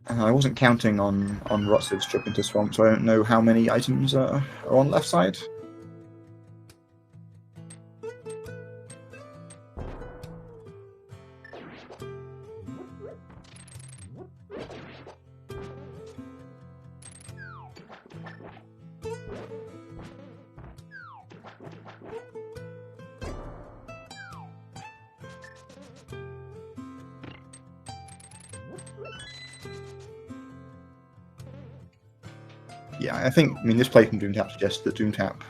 I wasn't counting on Rotciv's trip into Swamp, so I don't know how many items are on left side. Yeah, I mean, this play from Doomtap suggests that Doomtap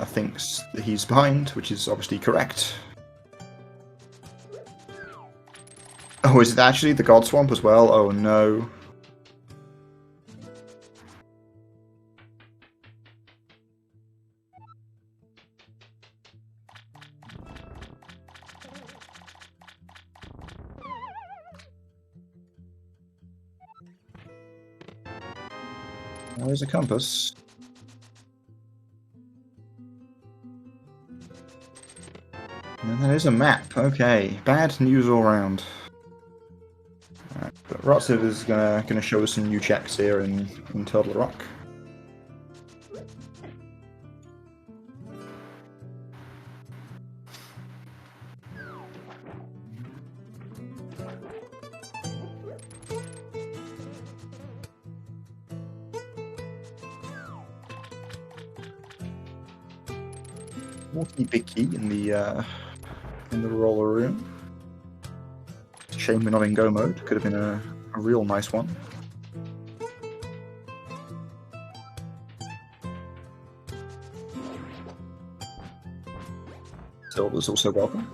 thinks that he's behind, which is obviously correct. Oh, is it actually the God Swamp as well? Oh no. Well, there's a compass. And that is a map. Okay, bad news all round. Right, but Rotciv is gonna show us some new checks here in Turtle Rock. Multi-big key in the roller room. Shame we're not in go mode. Could have been a real nice one. Silver's also welcome.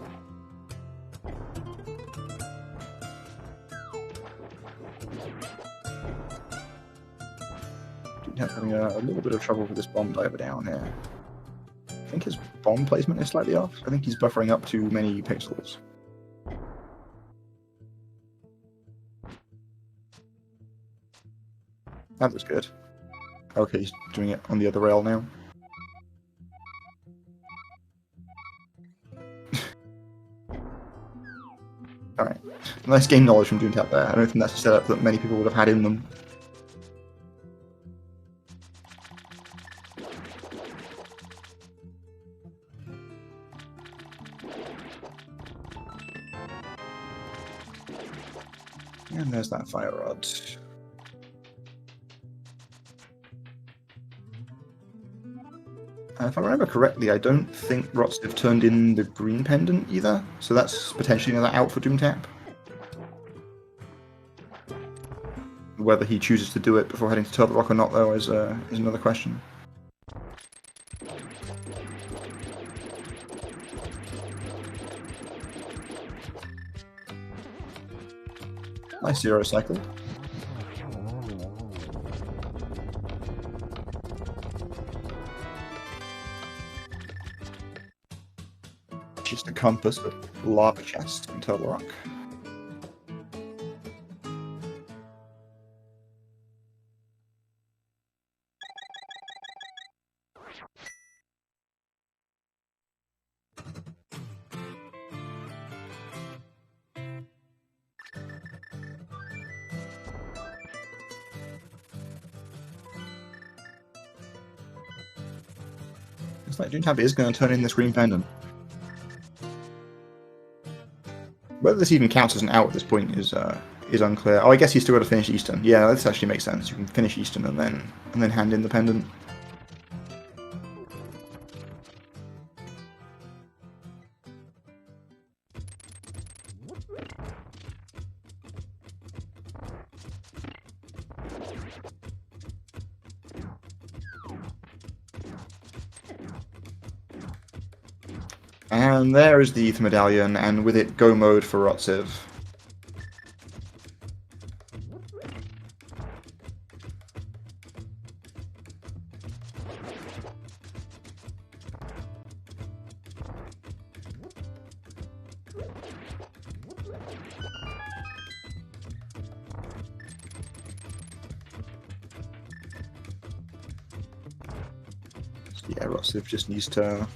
Having a little bit of trouble with this bomb diver down here. I think his bomb placement is slightly off. I think he's buffering up too many pixels. That was good. Okay, he's doing it on the other rail now. Alright. Nice game knowledge from Doomtap there. I don't think that's a setup that many people would have had in them. And there's that fire rod. If I remember correctly, I don't think Rotciv turned in the green pendant either, so that's potentially another out for Doomtap. Whether he chooses to do it before heading to Turtle Rock or not, though, is another question. Nice zero cycle. Just a compass, but lava chest in Turtle Rock. Looks like Doomtap is going to turn in this green pendant. Whether this even counts as an out at this point is unclear. Oh, I guess he's still got to finish Eastern. Yeah, this actually makes sense. You can finish Eastern and then hand in the pendant. And there is the Ether Medallion, and with it, go mode for Rotciv. Yeah, Rotciv just needs to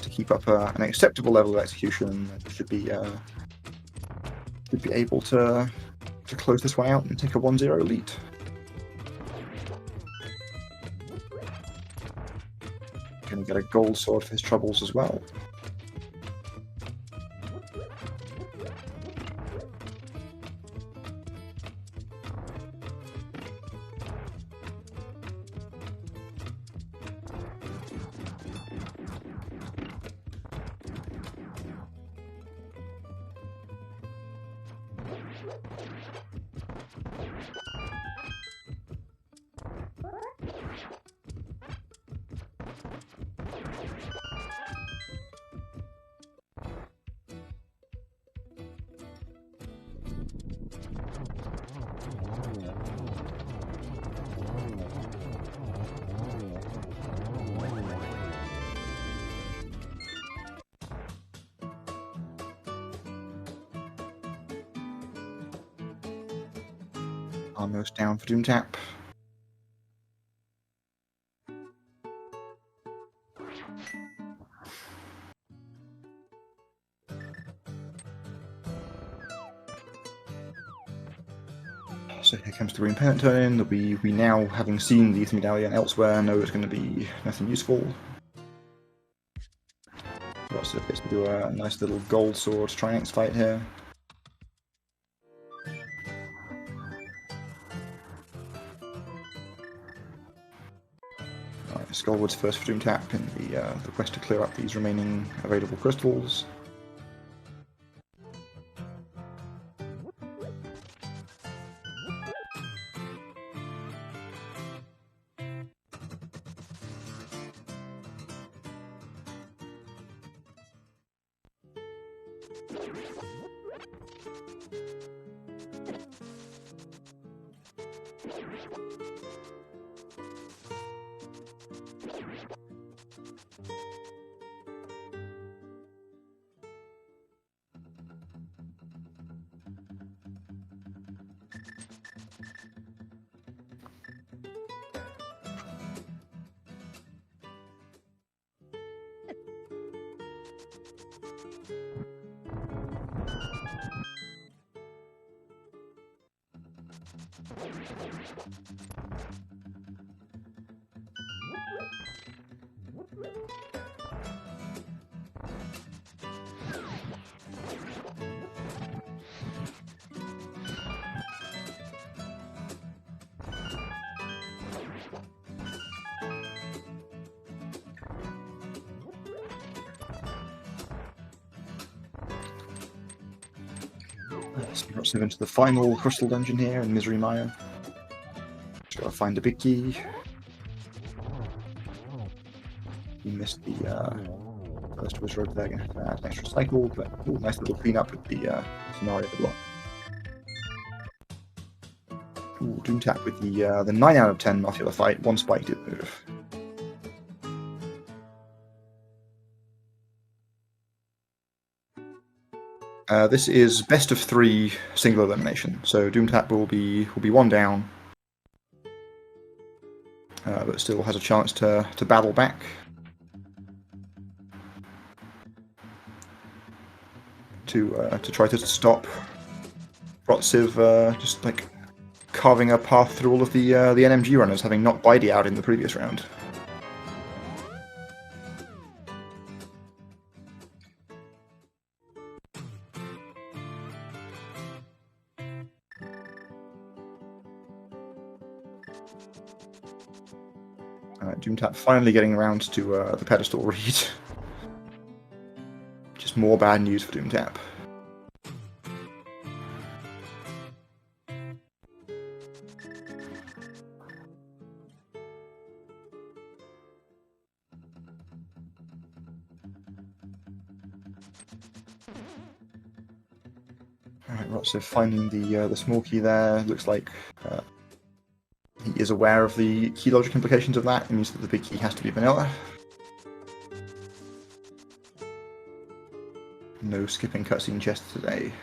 keep up an acceptable level of execution. Should be able to close this one out and take a 1-0 lead. Gonna get a gold sword for his troubles as well. Almost down for Doomtap. So here comes the green pennant turn in. We now, having seen the Ether Medallion elsewhere, know it's going to be nothing useful. Rotciv gets to do a nice little gold sword triangle fight here. Skullwood's first for Doomtap in the quest to clear up these remaining available crystals. Rotciv into the final crystal dungeon here in Misery Mire. Just gotta find a big key. He missed the first of his road there, gonna have to add an extra cycle, but ooh, nice little cleanup with the scenario block. Ooh, Doomtap with the 9 out of 10 muscular fight, one spike did move. This is best of 3 single elimination, so Doomtap will be one down, but still has a chance to battle back. To try to stop Rotciv just like carving a path through all of the NMG runners, having knocked Bidey out in the previous round. Doomtap finally getting around to the pedestal read. Just more bad news for Doomtap. Alright, Rotciv finding the small key there. Looks like he is aware of the key logic implications of that. It means that the big key has to be vanilla. No skipping cutscene chests today.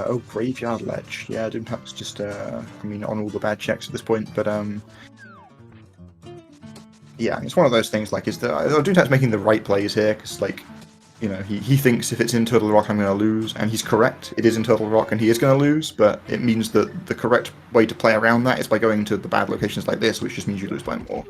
Oh, Graveyard Ledge. Yeah, Doomtap's just, I mean, on all the bad checks at this point, but, yeah, it's one of those things, like, Doomtap's making the right plays here, because, like, you know, he thinks if it's in Turtle Rock, I'm going to lose, and he's correct. It is in Turtle Rock, and he is going to lose, but it means that the correct way to play around that is by going to the bad locations like this, which just means you lose by more.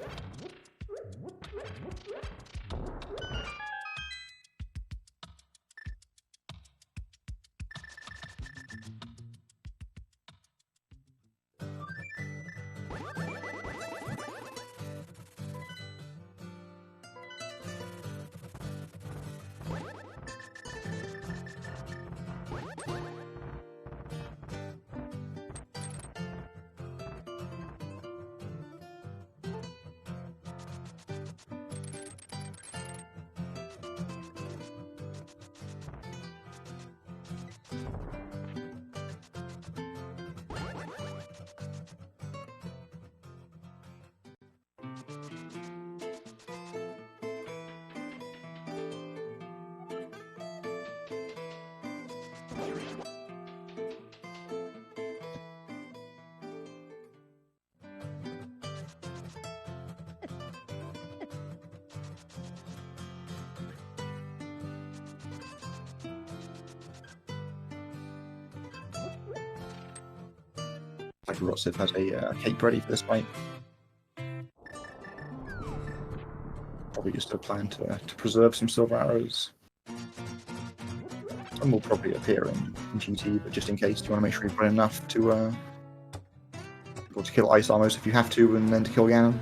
Like Rotciv has a cape ready for this fight. Probably just a plan to preserve some silver arrows. Some will probably appear in GT, but just in case, you want to make sure you've got enough to kill Ice Armors if you have to, and then to kill Ganon.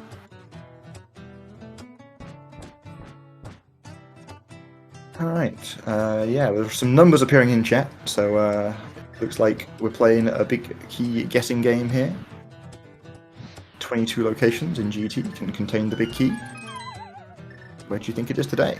Alright, yeah, there's some numbers appearing in chat, so looks like we're playing a big key guessing game here. 22 locations in GT can contain the big key. Where do you think it is today?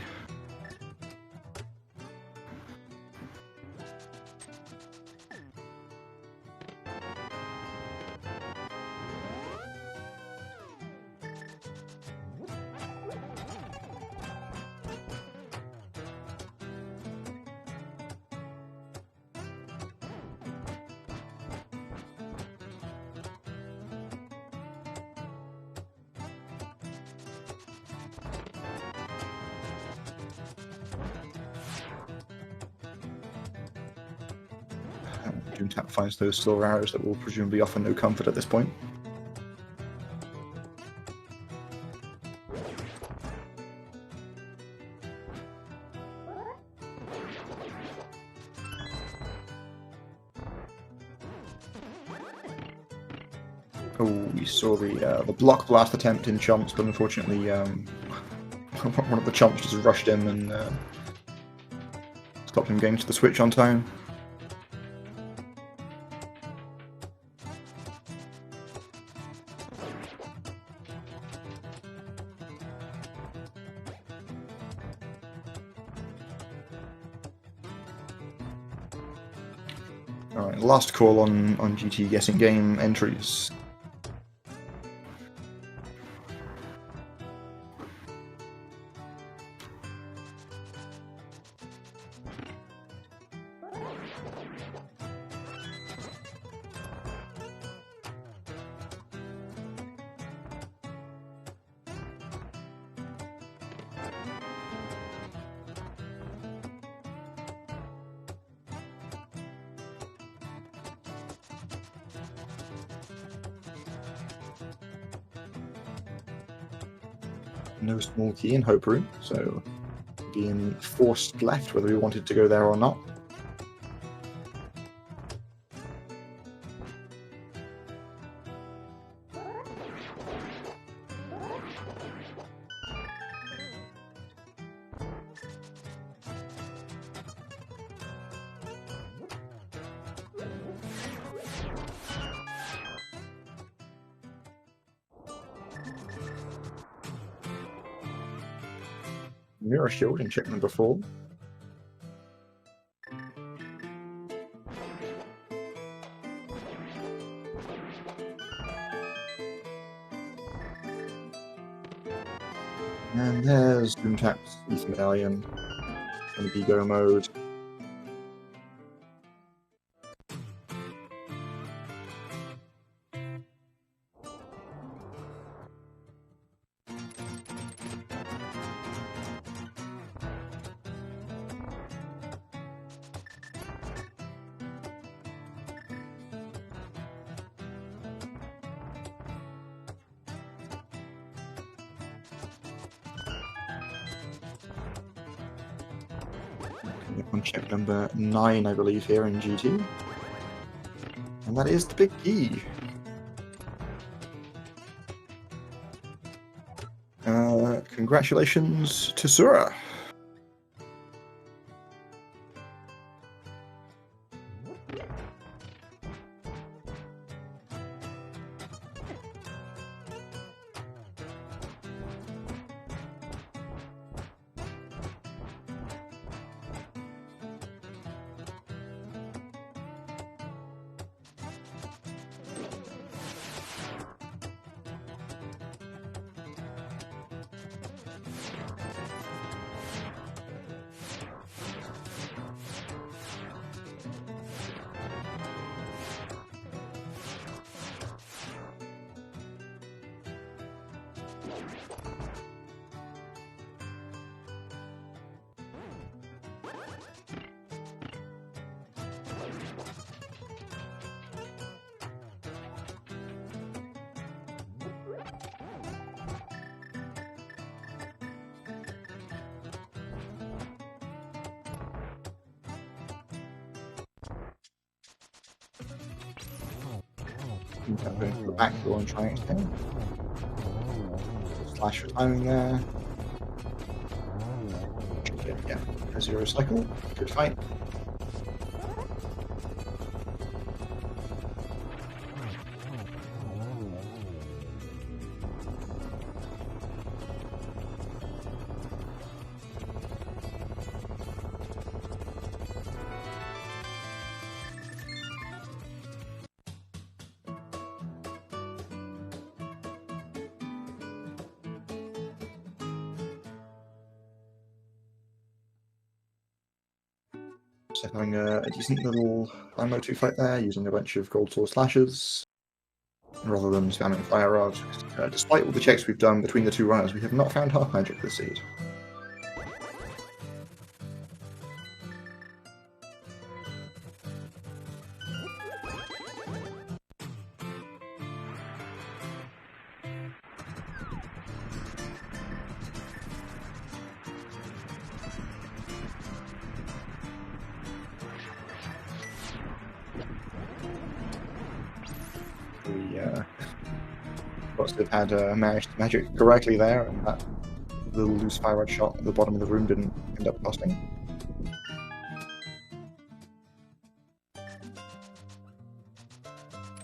Doomtap finds those silver arrows that will presumably offer no comfort at this point. Oh, we saw the block blast attempt in Chomps, but unfortunately one of the Chomps just rushed in and stopped him getting to the switch on time. Alright, last call on GT guessing game entries. no small key in Hope Room, so being forced left whether we wanted to go there or not. Mirror Shield in check number 4. And there's Doomtap's East Medallion in Vigo mode. On check number 9, I believe, here in GT. And that is the big key. Congratulations to Sura. I'm going to the back door and try and extend. Flash for timing there. Yeah, a 0 cycle. Good fight. So having a decent little ammo 2 fight there, using a bunch of gold sword slashes, rather than spamming fire rods. Despite all the checks we've done between the two runners, we have not found half magic this seed. Rotciv had managed to magic correctly there, and that little loose fire rod shot at the bottom of the room didn't end up costing.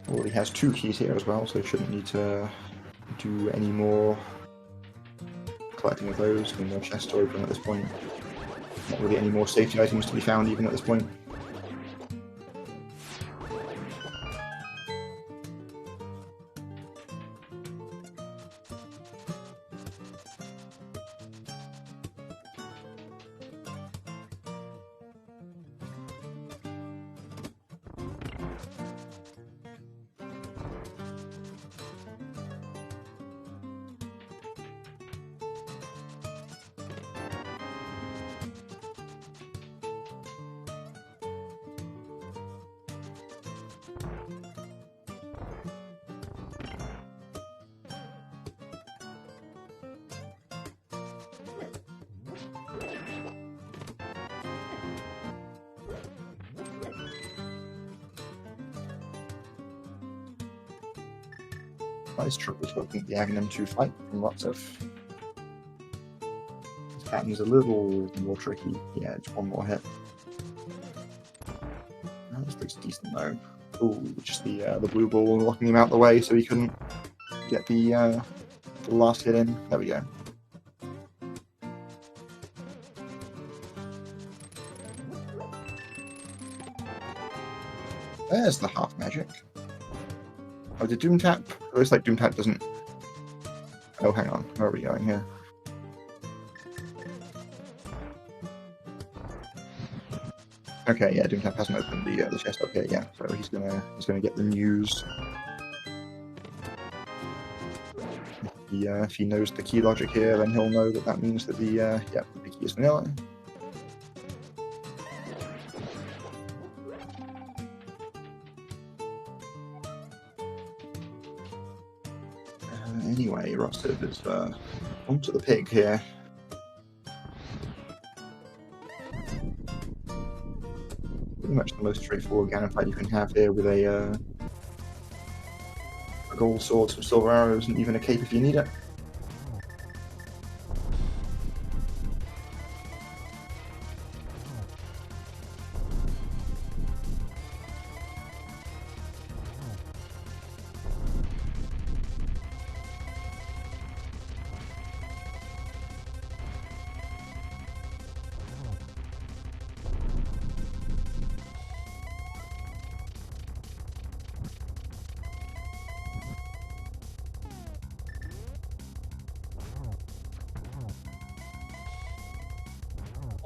Already has 2 keys here as well, so shouldn't need to do any more collecting of those. Any more chests to open at this point. Not really any more safety items to be found even at this point. Nice triple to open the Aghanim 2 fight from Rotciv. This pattern's a little more tricky. Yeah, just one more hit. This looks decent though. Ooh, just the blue ball locking him out the way so he couldn't get the last hit in. There we go. There's the half magic. Oh, did Doomtap? It looks like Doomtap doesn't... Oh, hang on. Where are we going here? Okay, yeah, Doomtap hasn't opened the chest up yet, yeah. So he's gonna get the news. If he knows the key logic here, then he'll know that that means that the key is vanilla. Anyway, Rotciv is onto the pig here. Pretty much the most straightforward Ganon fight you can have here with a gold sword, some silver arrows, and even a cape if you need it.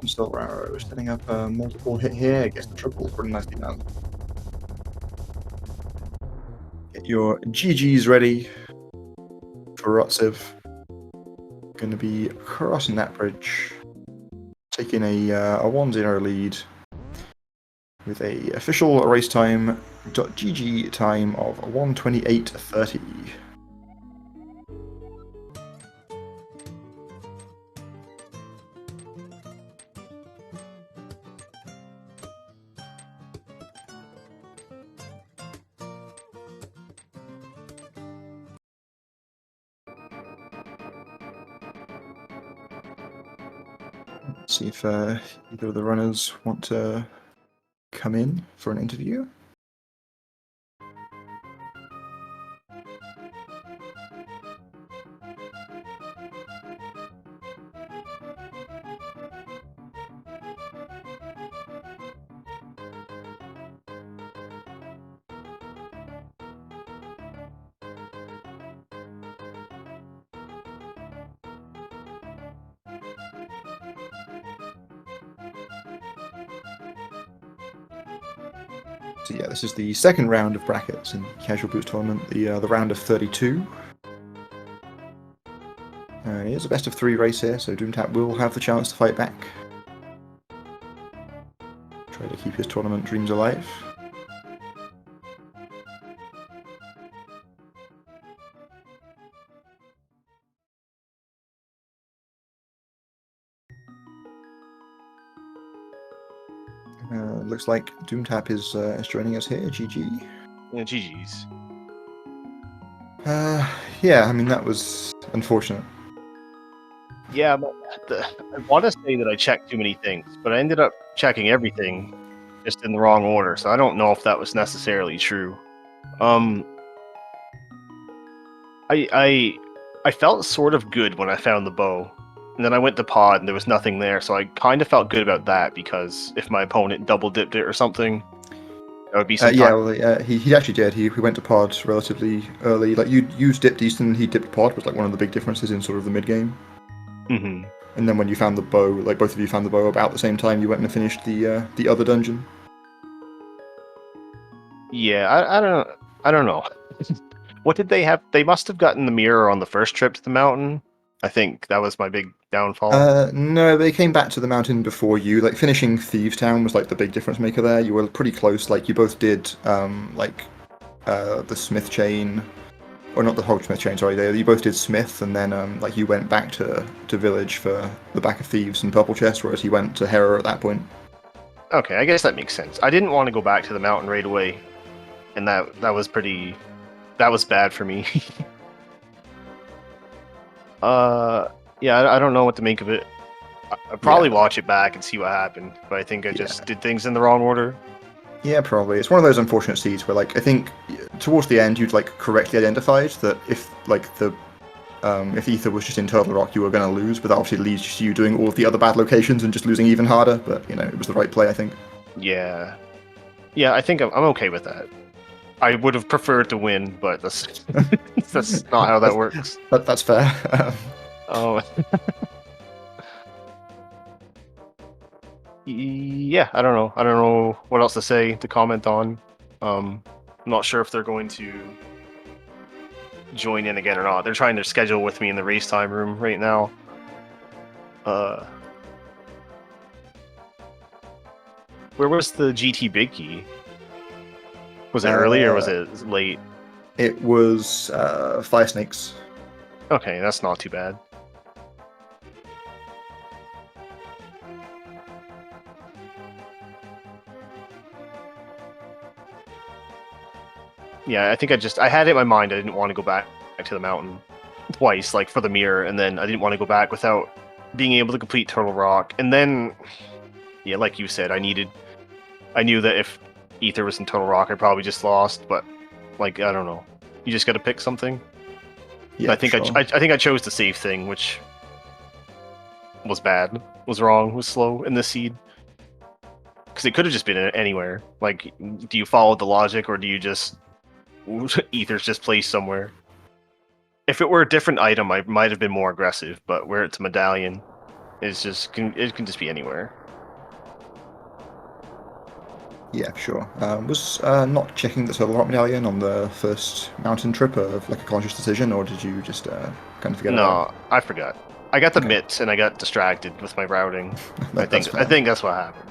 Silver arrow, setting up a multiple hit here, gets the triple, pretty nicely done. Get your GGs ready for Rotciv. Going to be crossing that bridge, taking a 1-0 lead with a official race time .gg time of 1:28:30. See if either of the runners want to come in for an interview. So yeah, this is the second round of brackets in Casual Boots Tournament, the round of 32. It is a best of 3 race here, so Doomtap will have the chance to fight back. Try to keep his tournament dreams alive. Looks like Doomtap is joining us here. GG. Yeah, GG's. Yeah, I mean, that was unfortunate. Yeah, I want to say that I checked too many things, but I ended up checking everything just in the wrong order, so I don't know if that was necessarily true. I felt sort of good when I found the bow, and then I went to pod and there was nothing there, so I kind of felt good about that, because if my opponent double dipped it or something, that would be some yeah, time. well, he actually did. He went to pod relatively early. Like, you dipped Easton, he dipped pod, was like one of the big differences in sort of the mid game. Mm-hmm. And then when you found the bow, like both of you found the bow about the same time, you went and finished the other dungeon. Yeah, I don't know. What did they have? They must have gotten the mirror on the first trip to the mountain. I think that was my big downfall. No, they came back to the mountain before you. Like, finishing Thieves Town was like the big difference maker there. You were pretty close. Like, you both did the Smith chain, or not the whole Smith chain. Sorry, you both did Smith, and then like you went back to village for the Back of Thieves and Purple Chest, whereas he went to Hera at that point. Okay, I guess that makes sense. I didn't want to go back to the mountain right away, and that was bad for me. Yeah, I don't know what to make of it. I'd probably Yeah. watch it back and see what happened, but I think I just did things in the wrong order. Yeah, probably. It's one of those unfortunate seeds where, like, I think towards the end you'd like correctly identified that if like the if Ether was just in Turtle Rock, you were going to lose, but that obviously leads to you doing all of the other bad locations and just losing even harder. But you know, it was the right play, I think. Yeah. Yeah, I think I'm okay with that. I would have preferred to win, but that's that's not how that works. That's fair. Oh. Yeah, I don't know. I don't know what else to say to comment on. I'm not sure if they're going to join in again or not. They're trying to schedule with me in the race time room right now. Where was the GT Big Key? Was it early or was it late? It was Fire Snakes. Okay, that's not too bad. Yeah, I think I had it in my mind I didn't want to go back to the mountain twice, like for the mirror, and then I didn't want to go back without being able to complete Turtle Rock. And then, yeah, like you said, I knew that if Ether was in Turtle Rock, I probably just lost. But like, I don't know, you just got to pick something. Yeah, I think sure. I think I chose the safe thing, which was bad, was wrong, was slow in the seed. Because it could have just been anywhere. Like, do you follow the logic, or do you just Ether's just placed somewhere? If it were a different item, I might have been more aggressive. But where it's a medallion, it can just be anywhere. Yeah, sure. Was not checking the Turtle Rock medallion on the first mountain trip of like a conscious decision, or did you just kind of forget about No, I forgot. I got the Okay. mitts and I got distracted with my routing. it? That's fair. I think that's what happened.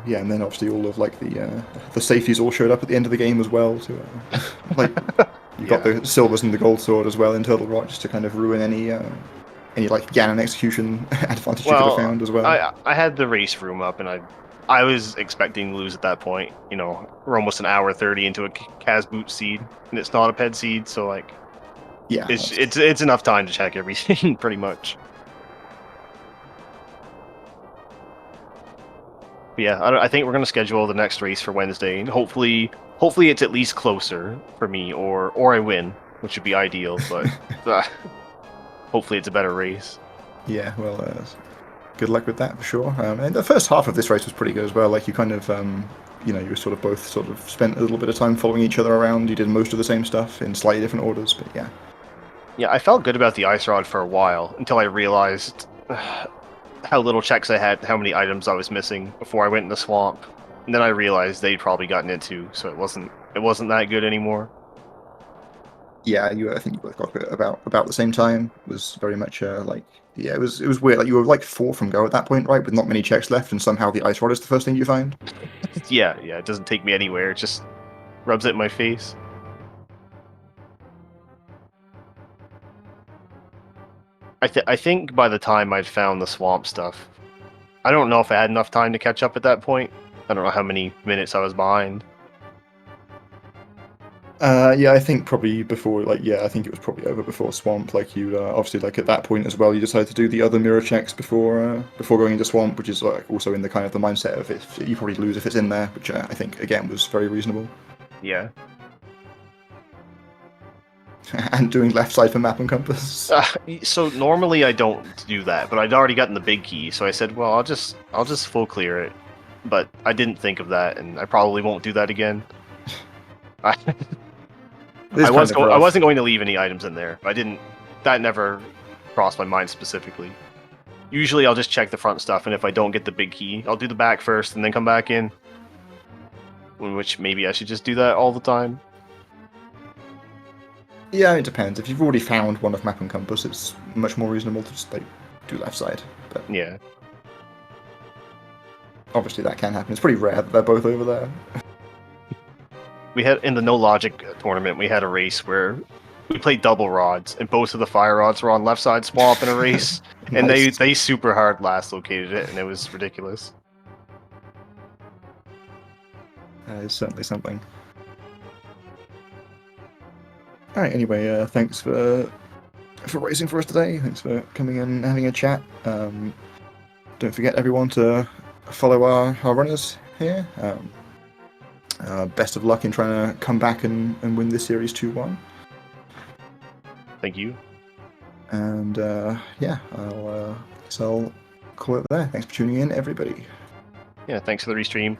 Yeah, and then obviously all of like the safeties all showed up at the end of the game as well. To like you got Yeah. the silvers and the gold sword as well in Turtle Rock, just to kind of ruin any like Ganon execution advantage you could have Well, found as well. I had the race room up and I was expecting to lose at that point. You know, we're almost an hour 30 into a Kaz boot seed, and it's not a ped seed, so like Yeah, it's enough time to check everything pretty much. But yeah, I think we're gonna schedule the next race for Wednesday, and hopefully it's at least closer for me, or I win, which would be ideal. But hopefully it's a better race. yeah. Well, good luck with that for sure. And the first half of this race was pretty good as well. Like you kind of you know, you were sort of both sort of spent a little bit of time following each other around. You did most of the same stuff in slightly different orders, but yeah. Yeah, I felt good about the ice rod for a while until I realized how little checks I had, how many items I was missing before I went in the swamp. And then I realized they'd probably gotten it too, so it wasn't that good anymore. Yeah, I think you both got it about the same time. It was very much like yeah, it was weird. Like you were like 4 from go at that point, right? With not many checks left, and somehow the ice rod is the first thing you find. Yeah, it doesn't take me anywhere, it just rubs it in my face. I think by the time I'd found the swamp stuff, I don't know if I had enough time to catch up at that point. I don't know how many minutes I was behind. Yeah, I think probably before like yeah, I think it was probably over before swamp. Like you obviously like at that point as well, you decided to do the other mirror checks before going into swamp, which is like also in the kind of the mindset of if you probably lose if it's in there, which I think again was very reasonable. Yeah. And doing left side for map and compass. So normally I don't do that, but I'd already gotten the big key, so I said, well, I'll just full clear it. But I didn't think of that, and I probably won't do that again. I wasn't going to leave any items in there. I didn't. That never crossed my mind specifically. Usually I'll just check the front stuff, and if I don't get the big key, I'll do the back first and then come back in. Which maybe I should just do that all the time. Yeah, it depends. If you've already found one of map and compass, it's much more reasonable to just like do left side. But Yeah. obviously that can happen. It's pretty rare that they're both over there. We had in the No Logic tournament, we had a race where we played double rods, and both of the fire rods were on left side swap in a race, and Nice. they super hard last located it, and it was ridiculous. That is certainly something. Alright, anyway, thanks for racing for us today. Thanks for coming in and having a chat. Don't forget, everyone, to follow our runners here. Best of luck in trying to come back and win this series 2-1. Thank you. And yeah, I'll call it there. Thanks for tuning in, everybody. Yeah, thanks for the restream.